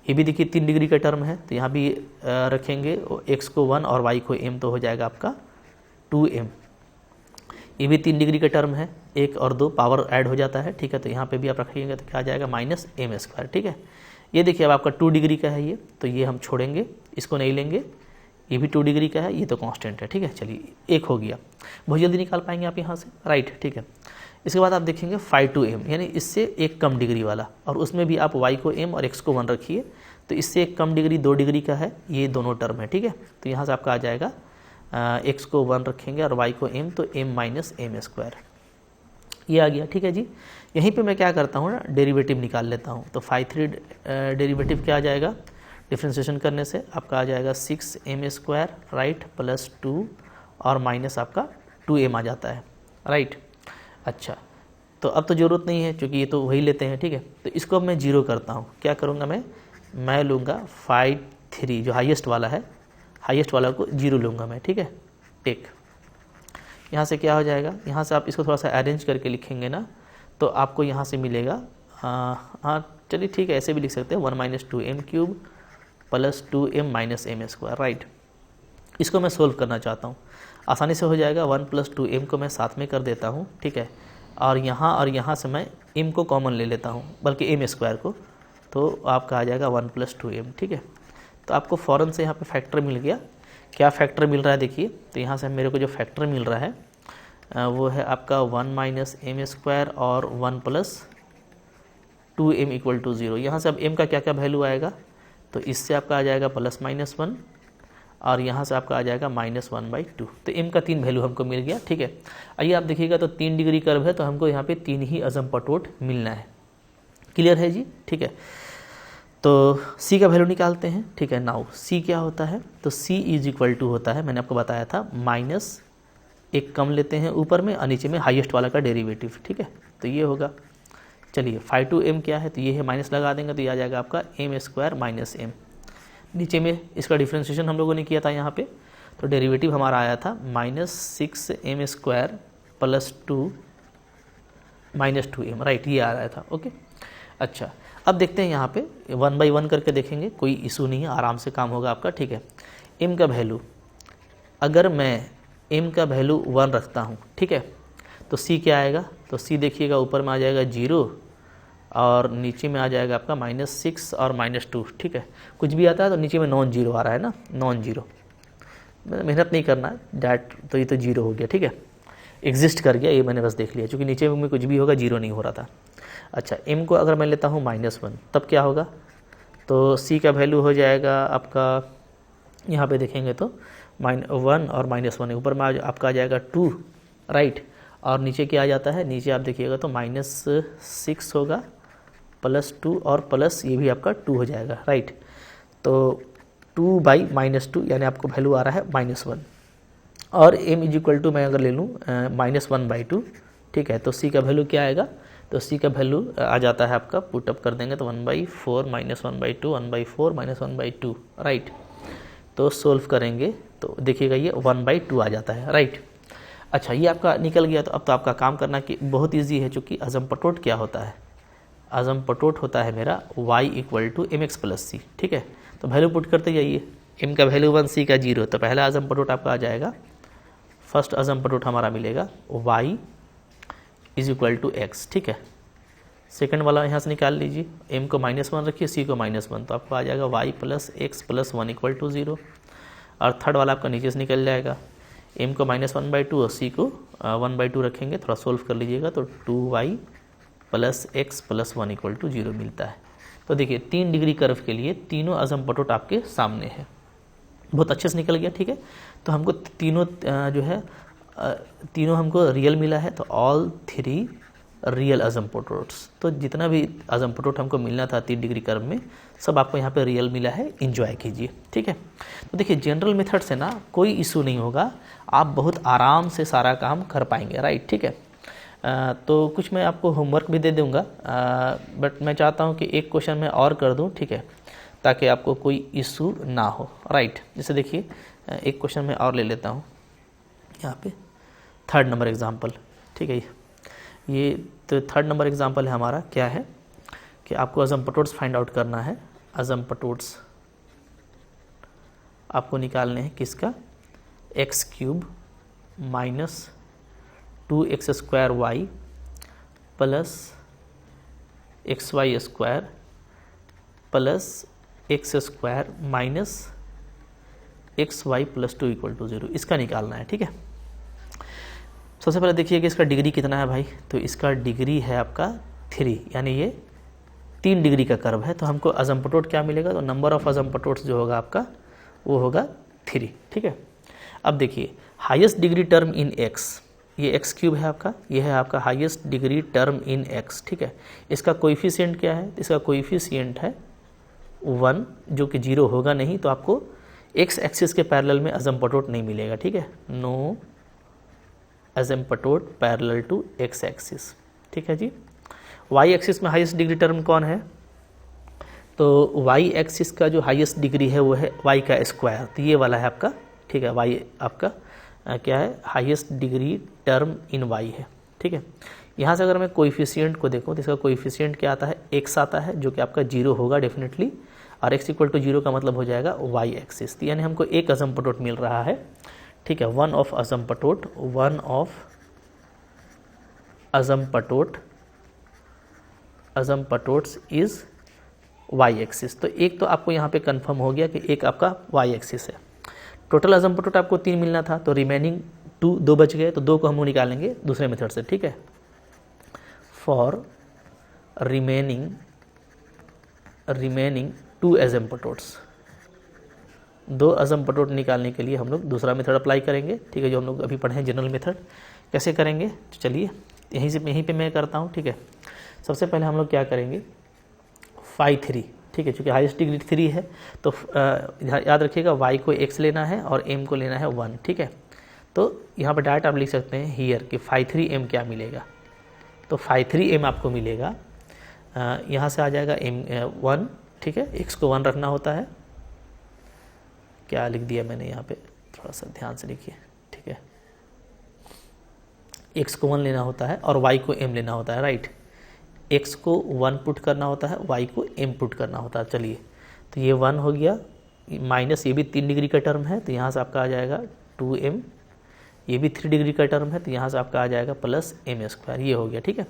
ये भी देखिए 3 डिग्री का टर्म है, तो यहाँ भी रखेंगे x को 1 और y को m, तो हो जाएगा आपका 2m। ये भी 3 डिग्री का टर्म है, 1 और 2 पावर ऐड हो जाता है, ठीक है। तो यहाँ पे भी आप रखिएगा तो क्या आ जाएगा, -m², ठीक है। ये देखिए अब आपका 2 डिग्री का है ये, तो ये हम छोड़ेंगे, इसको नहीं लेंगे। ये भी 2 डिग्री का है, ये तो कांस्टेंट है, ठीक है। चलिए 1 हो गया, बहुत जल्दी निकाल पाएंगे आप यहाँ से, राइट, ठीक है। इसके बाद आप देखेंगे 5×2m, यानी इससे एक कम डिग्री वाला, और उसमें भी आप y को m और x को 1 रखिए, तो इससे एक कम डिग्री 2 डिग्री का है, ये दोनों टर्म है, ठीक है। तो यहाँ से आपका आ जाएगा x को 1 रखेंगे और y को m, तो m माइनस m², ये आ गया, ठीक है जी। यहीं पे मैं क्या करता हूँ ना, डेरिवेटिव निकाल लेता हूँ। तो 5×3 डेरिवेटिव क्या आ जाएगा, डिफ्रेंशिएशन करने से आपका आ जाएगा 6m², राइट, प्लस 2 और माइनस आपका 2m आ जाता है, राइट। अच्छा, तो अब तो ज़रूरत नहीं है क्योंकि ये तो वही लेते हैं, ठीक है। तो इसको अब मैं 0 करता हूँ, क्या करूँगा मैं लूँगा 5×3 जो हाईएस्ट वाला है, हाईएस्ट वाला को 0 लूँगा मैं, ठीक है। टेक, यहाँ से क्या हो जाएगा, यहाँ से आप इसको थोड़ा सा अरेंज करके लिखेंगे ना, तो आपको यहाँ से मिलेगा, हाँ चलिए ठीक है, ऐसे भी लिख सकते हैं, 1 - 2m³ plus 2m minus m², right. इसको मैं सोल्व करना चाहता हूँ, आसानी से हो जाएगा। 1 + 2m को मैं साथ में कर देता हूँ, ठीक है। और यहाँ से मैं m को कॉमन ले लेता हूँ, बल्कि m² को, तो आपका आ जाएगा 1 + 2m, ठीक है। तो आपको फ़ौरन से यहाँ पे फैक्टर मिल गया। क्या फैक्टर मिल रहा है देखिए, तो यहाँ से मेरे को जो फैक्टर मिल रहा है वो है आपका 1 - m² और 1 + 2m = 0। यहाँ से अब m का क्या क्या वैल्यू आएगा, तो इससे आपका आ जाएगा +-1 और यहाँ से आपका आ जाएगा -1/2। तो m का 3 वैल्यू हमको मिल गया, ठीक है। आइए आप देखिएगा तो 3 डिग्री कर्व है, तो हमको यहाँ पे 3 ही एसिम्पटोट मिलना है। क्लियर है जी, ठीक है। तो c का वैल्यू निकालते हैं, ठीक है। नाउ c क्या होता है, तो c = होता है, मैंने आपको बताया था, माइनस एक कम लेते हैं ऊपर में और नीचे में हाईएस्ट वाला का डेरिवेटिव, ठीक है। तो ये होगा, चलिए 5×2m क्या है, तो ये है, माइनस लगा देंगे तो ये आ जाएगा आपका m² - m। नीचे में इसका डिफ्रेंशिएशन हम लोगों ने किया था यहाँ पे, तो डेरिवेटिव हमारा आया था -6m² + 2 - 2m, राइट, ये आ रहा था, ओके। अच्छा, अब देखते हैं यहाँ पे 1 by 1 करके देखेंगे, कोई इशू नहीं है, आराम से काम होगा आपका, ठीक है। m का वैल्यू, अगर मैं m का वैल्यू 1 रखता हूँ, ठीक है, तो c क्या आएगा, तो c देखिएगा ऊपर में आ जाएगा 0 और नीचे में आ जाएगा आपका -6 और -2, ठीक है। कुछ भी आता है तो नीचे में नॉन जीरो आ रहा है ना, नॉन जीरो, मेहनत नहीं करना है डैट, तो ये तो जीरो हो गया, ठीक है, एग्जिस्ट कर गया, ये मैंने बस देख लिया, क्योंकि नीचे में कुछ भी होगा जीरो नहीं हो रहा था। अच्छा, m को अगर मैं लेता हूँ -1, तब क्या होगा, तो c का वैल्यू हो जाएगा आपका, यहाँ पे देखेंगे तो -1 और -1, ऊपर में आपका आ जाएगा 2, राइट, और नीचे क्या आ जाता है, नीचे आप देखिएगा तो -6 होगा, +2 और प्लस ये भी आपका 2 हो जाएगा, राइट। तो 2 बाई -2 यानी आपको वैल्यू आ रहा है -1, और m इज इक्वल टू मैं अगर ले लूँ -1/2, ठीक है, तो c का वैल्यू क्या आएगा, तो c का वैल्यू आ जाता है आपका, पुटअप कर देंगे तो 1/4 -1/2, 1/4 -1/2, राइट। तो सोल्व करेंगे तो देखिएगा ये 1/2 आ जाता है, राइट। अच्छा, ये आपका निकल गया, तो अब तो आपका काम करना कि बहुत ईजी है, चूँकि अजम्पटोट क्या होता है, अजम्पटोट होता है मेरा y = mx + c, ठीक है। तो वैल्यू पुट करते जाइए, m का वैल्यू 1, c का 0, तो पहला अजम्पटोट आपका आ जाएगा, फर्स्ट अजम्पटोट हमारा मिलेगा y = x, ठीक है। सेकंड वाला यहाँ से निकाल लीजिए, m को -1 रखिए, c को -1, तो आपको आ जाएगा y + x + 1 = 0, और थर्ड वाला आपका नीचे से निकल जाएगा, m को -1/2 और c को 1/2 रखेंगे, थोड़ा सोल्व कर लीजिएगा, तो 2y + x + 1 = 0 मिलता है। तो देखिए 3 डिग्री कर्व के लिए तीनों अजम्पटोट आपके सामने है, बहुत अच्छे से निकल गया, ठीक है। तो हमको तीनों जो है तीनों हमको रियल मिला है, तो ऑल 3 रियल अजम्पटोट्स, तो जितना भी अजम्पटोट हमको मिलना था 3 डिग्री कर्व में, सब आपको यहाँ पे रियल मिला है, एंजॉय कीजिए, ठीक है। तो देखिए जनरल मेथड से ना कोई इशू नहीं होगा, आप बहुत आराम से सारा काम कर पाएंगे, राइट, ठीक है। तो कुछ मैं आपको होमवर्क भी दे दूंगा, बट मैं चाहता हूँ कि एक क्वेश्चन मैं और कर दूँ, ठीक है, ताकि आपको कोई इशू ना हो, राइट। जैसे देखिए एक क्वेश्चन मैं और ले लेता हूँ यहाँ पे, 3rd नंबर एग्जाम्पल, ठीक है। ये तो 3rd नंबर एग्जाम्पल है हमारा, क्या है कि आपको अजम्पटोट्स फाइंड आउट करना है। अजम्पटोट्स आपको निकालने हैं किसका, x³ - 2x² + xy² + x² - xy + 2 = 0, इसका निकालना है, ठीक है। सबसे पहले देखिए कि इसका डिग्री कितना है भाई, तो इसका डिग्री है आपका 3, यानी ये 3 डिग्री का कर्व है, तो हमको अजम्पटोट क्या मिलेगा, तो नंबर ऑफ अजम्पटोट्स जो होगा आपका वो होगा 3, ठीक है। अब देखिए हाईएस्ट डिग्री टर्म इन x, ये x³ है आपका, ये है आपका हाईएस्ट डिग्री टर्म इन x, ठीक है। इसका कोएफिशिएंट क्या है, इसका कोएफिशिएंट है 1, जो कि 0 होगा नहीं, तो आपको x एक्सिस के पैरेलल में अजम्पटोट नहीं मिलेगा, ठीक है, no asymptote parallel to x axis, ठीक है जी। y एक्सिस में हाईएस्ट डिग्री टर्म कौन है, तो y एक्सिस का जो हाईएस्ट डिग्री है वो है y का स्क्वायर, तो ये वाला है आपका, ठीक है। y आपका क्या है, हाईएस्ट डिग्री टर्म इन y है, ठीक है। यहाँ से अगर मैं कोएफिशिएंट को देखूँ तो इसका कोएफिशिएंट क्या आता है, x आता है, जो कि आपका 0 होगा डेफिनेटली, और x = 0 का मतलब हो जाएगा y एक्सिस, यानी हमको एक अजम्पटोट मिल रहा है, ठीक है। One of asymptotes is y axis, तो एक तो आपको यहाँ पे कंफर्म हो गया कि एक आपका y एक्सिस है। टोटल अजम्पटोट आपको 3 मिलना था, तो रिमेनिंग 2 बच गए, तो 2 को हम निकालेंगे दूसरे मेथड से, ठीक है। फॉर रिमेनिंग 2 अजम्पटोट्स, 2 अजम्पटोट निकालने के लिए हम लोग दूसरा मेथड अप्लाई करेंगे, ठीक है, जो हम लोग अभी पढ़े हैं जनरल मेथड। कैसे करेंगे, तो चलिए यहीं पे मैं करता हूँ, ठीक है। सबसे पहले हम लोग क्या करेंगे, phi3, ठीक है, चूँकि हाईएस्ट डिग्री 3 है, तो याद रखिएगा y को x लेना है और m को लेना है 1, ठीक है। तो यहाँ पर डायरेक्ट आप लिख सकते हैं हियर कि phi3m क्या मिलेगा, तो phi3m आपको मिलेगा, यहाँ से आ जाएगा m1, ठीक है, x को 1 रखना होता है, क्या लिख दिया मैंने यहाँ पे, थोड़ा सा ध्यान से लिखिए, ठीक है, x को 1 लेना होता है और y को m लेना होता है, राइट। x को 1 पुट करना होता है, y को m पुट करना होता है। चलिए, तो ये 1 हो गया, माइनस ये भी 3 डिग्री का टर्म है तो यहाँ से आपका आ जाएगा 2m, ये भी 3 डिग्री का टर्म है तो यहाँ से आपका आ जाएगा प्लस m², ये हो गया। ठीक है,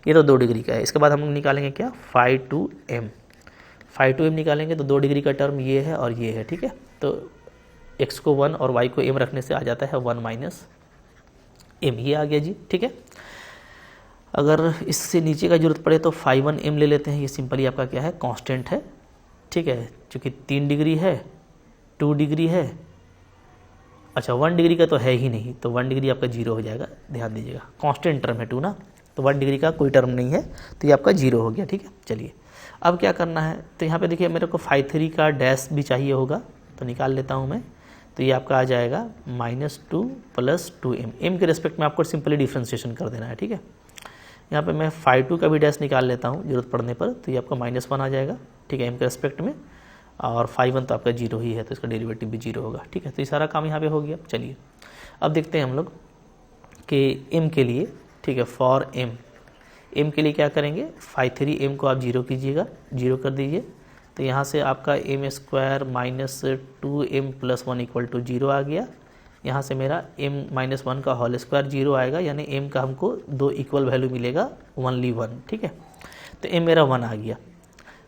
ये तो 2 डिग्री का है। इसके बाद हम लोग निकालेंगे क्या, 5 to m निकालेंगे तो 2 डिग्री का टर्म ये है और ये है। ठीक है, तो x को 1 और y को m रखने से आ जाता है 1 माइनस m, ये आ गया जी। ठीक है, अगर इससे नीचे का जरूरत पड़े तो 5m ले लेते हैं, ये सिंपली आपका क्या है, कांस्टेंट है। ठीक है, चूँकि 3 डिग्री है, 2 डिग्री है, अच्छा 1 डिग्री का तो है ही नहीं, तो 1 डिग्री आपका 0 हो जाएगा। ध्यान दीजिएगा, कांस्टेंट टर्म है 2 ना, तो 1 डिग्री का कोई टर्म नहीं है तो ये आपका 0 हो गया। ठीक है, चलिए अब क्या करना है, तो यहाँ पे देखिए मेरे को phi3 का डैश भी चाहिए होगा तो निकाल लेता हूँ मैं। तो ये आपका आ जाएगा -2 + 2m, m के रिस्पेक्ट में आपको सिंपली डिफ्रेंशिएशन कर देना है। ठीक है, यहाँ पे मैं phi2 का भी डैश निकाल लेता हूँ जरूरत पड़ने पर, तो ये आपका -1 आ जाएगा। ठीक है, m के रिस्पेक्ट में, और phi1 तो आपका 0 ही है तो इसका डेरिवेटिव भी 0 होगा। ठीक है, तो ये सारा काम यहाँ पे हो गया। चलिए अब देखते हैं हम लोग कि m के लिए, ठीक है, फॉर m के लिए क्या करेंगे, phi3m को आप 0 कीजिएगा, 0 कर दीजिए, तो यहाँ से आपका m² - 2m + 1 = 0 आ गया। यहाँ से मेरा m - 1 का होल स्क्वायर 0 आएगा, यानी m का हमको 2 इक्वल वैल्यू मिलेगा, ओनली 1। ठीक है, तो m मेरा 1 आ गया,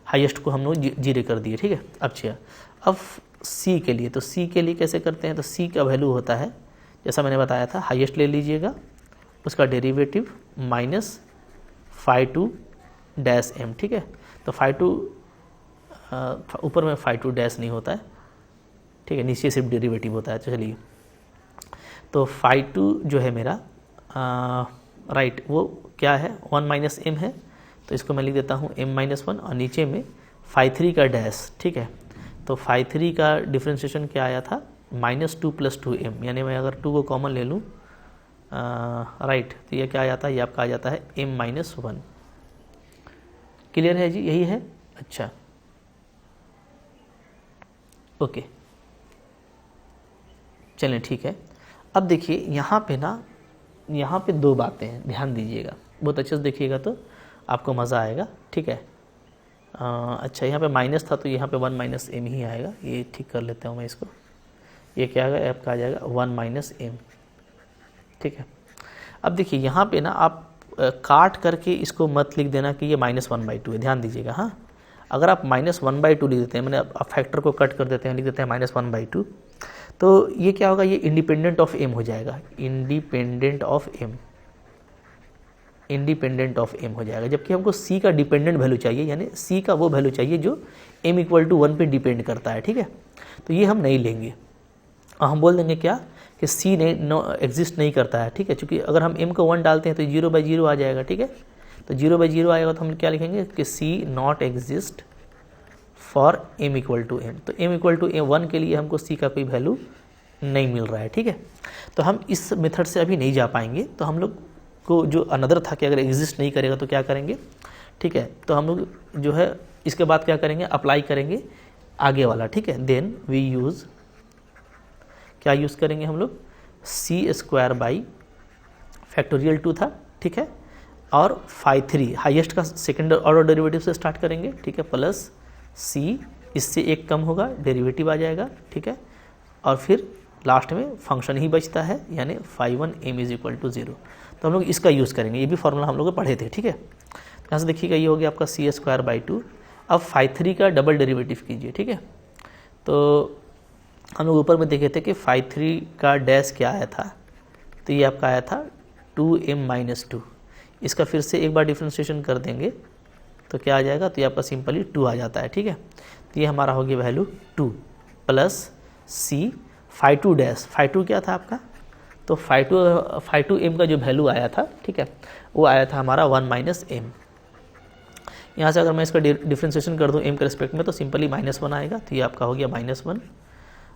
हाईएस्ट को हम लोग 0 कर दिए। ठीक है, अच्छा अब c के लिए, तो c के लिए कैसे करते हैं, तो c का वैल्यू होता है जैसा मैंने बताया था, हाईएस्ट ले लीजिएगा, उसका derivative minus phi2 dash m। ठीक है, तो phi2 ऊपर में phi2 डैश नहीं होता है, ठीक है, नीचे सिर्फ डेरिवेटिव होता है। तो चलिए, तो phi2 जो है मेरा राइट, वो क्या है, 1 - m है, तो इसको मैं लिख देता हूँ m-1, और नीचे में phi3 का डैश। ठीक है, तो phi3 का डिफ्रेंशिएशन क्या आया था, -2 + 2m, यानी मैं अगर 2 को कॉमन ले लूँ राइट, तो ये क्या आ जाता है, ये आपका आ जाता है m-1। क्लियर है जी, यही है। अच्छा ओके, चलें ठीक है। अब देखिए यहाँ पे ना, यहाँ पे 2 बातें हैं, ध्यान दीजिएगा, बहुत अच्छे से देखिएगा तो आपको मज़ा आएगा। ठीक है, अच्छा यहाँ पे माइनस था तो यहाँ पे 1 - m ही आएगा, ये ठीक कर लेता हूँ मैं इसको। ये क्या आएगा, आपका आ जाएगा 1 - m। ठीक है, अब देखिए यहाँ पे ना आप काट करके इसको मत लिख देना कि ये -1/2 है, ध्यान दीजिएगा। हाँ, अगर आप -1/2 लिख देते हैं, मैंने आप फैक्टर को कट कर देते हैं, लिख देते हैं -1/2, तो ये क्या होगा, ये इंडिपेंडेंट ऑफ m हो जाएगा, इंडिपेंडेंट ऑफ m हो जाएगा। जबकि हमको c का डिपेंडेंट वैल्यू चाहिए, यानी c का वो वैल्यू चाहिए जो m = 1 पे डिपेंड करता है। ठीक है, तो ये हम नहीं लेंगे और हम बोल देंगे क्या कि c एग्जिस्ट नहीं करता है। ठीक है, क्योंकि अगर हम m को 1 डालते हैं तो 0/0 आ जाएगा। ठीक है, तो 0/0 आएगा तो हम क्या लिखेंगे कि c not exist for m = m। तो m = 1 के लिए हमको c का कोई वैल्यू नहीं मिल रहा है। ठीक है, तो हम इस मेथड से अभी नहीं जा पाएंगे, तो हम लोग को जो अनदर था कि अगर एग्जिस्ट नहीं करेगा तो क्या करेंगे। ठीक है, तो हम लोग जो है इसके बाद क्या करेंगे, अप्लाई करेंगे आगे वाला। ठीक है, देन वी यूज़, क्या यूज़ करेंगे हम लोग, c² फैक्टोरियल 2 था। ठीक है, और phi3 हाईएस्ट का सेकंड ऑर्डर डेरिवेटिव से स्टार्ट करेंगे। ठीक है, प्लस c, इससे एक कम होगा, डेरिवेटिव आ जाएगा। ठीक है, और फिर लास्ट में फंक्शन ही बचता है, यानी phi1m = 0। तो हम लोग इसका यूज़ करेंगे, ये भी फॉर्मूला हम लोग पढ़े थे। ठीक है, यहाँ से देखिएगा ये हो गया आपका c²/2। अब phi3 का डबल डेरिवेटिव कीजिए। ठीक है, तो हम लोग ऊपर में देखे थे कि phi3 का डैश क्या आया था, तो ये आपका आया था 2m - 2। इसका फिर से एक बार डिफ्रेंशिएशन कर देंगे तो क्या आ जाएगा, तो ये आपका सिंपली 2 आ जाता है। ठीक है, तो ये हमारा हो गया value 2 plus c phi2 dash, phi2 क्या था आपका, तो phi2m का जो वैल्यू आया था, ठीक है, वो आया था हमारा 1 - m। यहाँ से अगर मैं इसका डिफ्रेंशिएशन कर दूँ m के रिस्पेक्ट में तो सिंपली -1 आएगा, तो ये आपका हो गया -1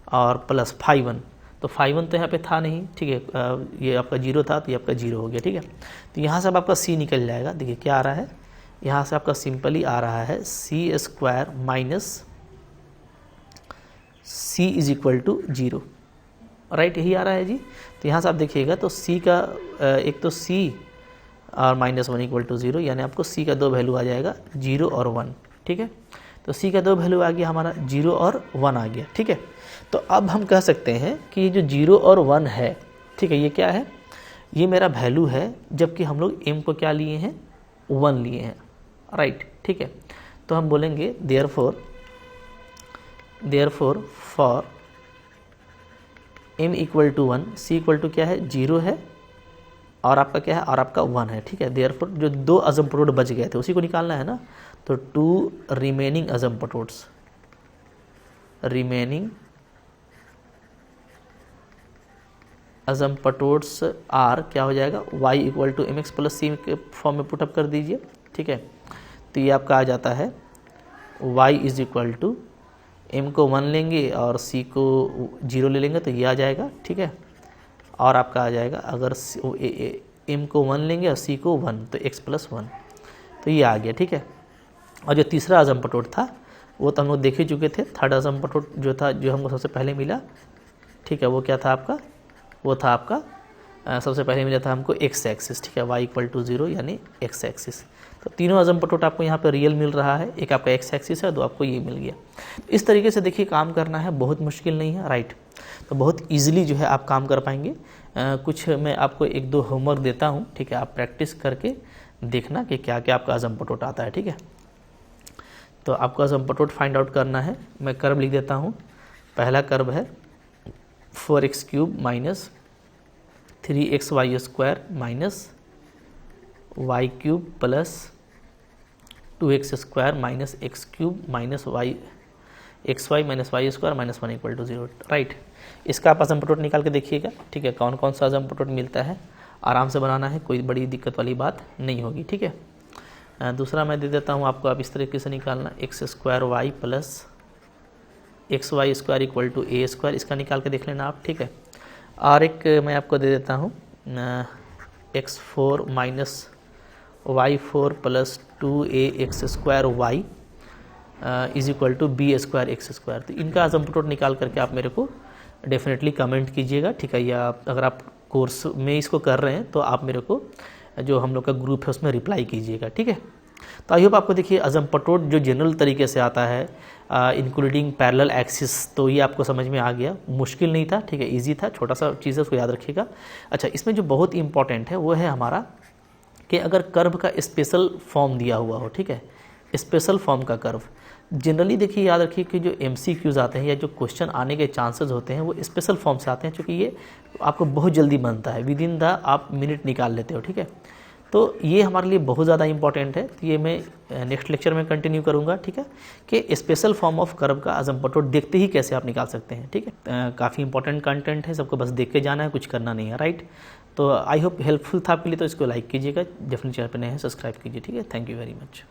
और प्लस phi1, तो phi1 तो यहाँ पे था नहीं। ठीक है, ये आपका 0 था तो ये आपका 0 हो गया। ठीक है, तो यहाँ से अब आपका c निकल जाएगा। देखिए क्या आ रहा है, यहाँ से आपका सिंपली आ रहा है c² - c = 0। राइट, यही आ रहा है जी। तो यहाँ से आप देखिएगा तो c का एक तो c और -1 इक्वल टू 0, यानी आपको सी का 2 वैल्यू आ जाएगा 0 और 1। ठीक है, तो सी का 2 वैल्यू आ गया हमारा 0 और 1 आ गया। ठीक है, तो अब हम कह सकते हैं कि जो 0 और 1 है, ठीक है, ये क्या है, ये मेरा वैल्यू है, जबकि हम लोग m को क्या लिए हैं, 1 लिए हैं, राइट। ठीक है, तो हम बोलेंगे therefore for m equal to 1, c equal to क्या है, 0 है, और आपका क्या है, और आपका 1 है। ठीक है, देयरफॉर जो 2 अजम्पटोड बच गए थे उसी को निकालना है ना, तो 2 रिमेनिंग अजम्पटोड्स आर क्या हो जाएगा, y equal to mx plus c के फॉर्म में पुटअप कर दीजिए। ठीक है, तो ये आपका आ जाता है y is equal to m को 1 लेंगे और c को 0 ले लेंगे, तो ये आ जाएगा। ठीक है, और आपका आ जाएगा, अगर m को 1 लेंगे और c को 1, तो x प्लस 1, तो ये आ गया। ठीक है, और जो तीसरा अजम्पटोड था वो तो हम लोग देख ही चुके थे। थर्ड अजम्पटोड जो था, जो हमको सबसे पहले मिला, ठीक है, वो क्या था आपका, वो था आपका सबसे पहले मिला था हमको x एक्सिस। ठीक है, y इक्वल टू 0 यानी x एक्सिस। तो तीनों अजम्पटोड आपको यहाँ पे रियल मिल रहा है, एक आपका x एक्सिस है, दो आपको ये मिल गया। इस तरीके से देखिए काम करना है, बहुत मुश्किल नहीं है, राइट। तो बहुत ईजिली जो है आप काम कर पाएंगे। कुछ मैं आपको 1-2 होमवर्क देता हूँ, ठीक है, आप प्रैक्टिस करके देखना कि क्या क्या आपका अजम्पटोड आता है। ठीक है, तो आपको अजम्पटोड फाइंड आउट करना है। मैं कर्व लिख देता हूँ। पहला कर्व है 4x³ minus 3xy² minus y³ plus 2x² minus x³ minus xy minus y² minus 1 equal to 0, right. इसका आप अजम्पटोड निकाल के देखिएगा। ठीक है, कौन कौन सा अजम्पटोड मिलता है, आराम से बनाना है, कोई बड़ी दिक्कत वाली बात नहीं होगी। ठीक है, दूसरा मैं दे देता हूँ आपको, आप इस तरीके से निकालना, x² plus xy² equal to a², इसका निकाल के देख लेना आप। ठीक है, और एक मैं आपको दे देता हूँ x4 minus y4 plus 2ax² y is equal to b² x²। तो इनका अजम्पटोड निकाल करके आप मेरे को डेफिनेटली कमेंट कीजिएगा। ठीक है, या अगर आप कोर्स में इसको कर रहे हैं तो आप मेरे को जो हम लोग का ग्रुप है उसमें रिप्लाई कीजिएगा। ठीक है, तो आई होप आपको देखिए अजम्पटोड जो जनरल तरीके से आता है इंक्लूडिंग पैरेलल एक्सिस, तो ये आपको समझ में आ गया, मुश्किल नहीं था। ठीक है, इजी था, छोटा सा चीज़ है, उसको याद रखिएगा। अच्छा, इसमें जो बहुत इंपॉर्टेंट है वो है हमारा कि अगर कर्व का स्पेशल फॉर्म दिया हुआ हो, ठीक है, स्पेशल फॉर्म का कर्व, जनरली देखिए याद रखिए कि जो MCQs आते हैं या जो क्वेश्चन आने के चांसेस होते हैं वो स्पेशल फॉर्म से आते हैं, क्योंकि ये आपको बहुत जल्दी बनता है, विद इन द आप मिनट निकाल लेते हो। ठीक है, तो ये हमारे लिए बहुत ज़्यादा इंपॉर्टेंट है। तो ये मैं नेक्स्ट लेक्चर में कंटिन्यू करूँगा। ठीक है, कि स्पेशल फॉर्म ऑफ कर्व का अजम्पटोड देखते ही कैसे आप निकाल सकते हैं। ठीक है, काफ़ी इंपॉर्टेंट कंटेंट है, सबको बस देख के जाना है, कुछ करना नहीं है, राइट। तो आई होप हेल्पफुल था आपके लिए, तो इसको लाइक कीजिएगा, डेफिनेटली चैनल पर नए हैं सब्सक्राइब कीजिए। ठीक है, थैंक यू वेरी मच।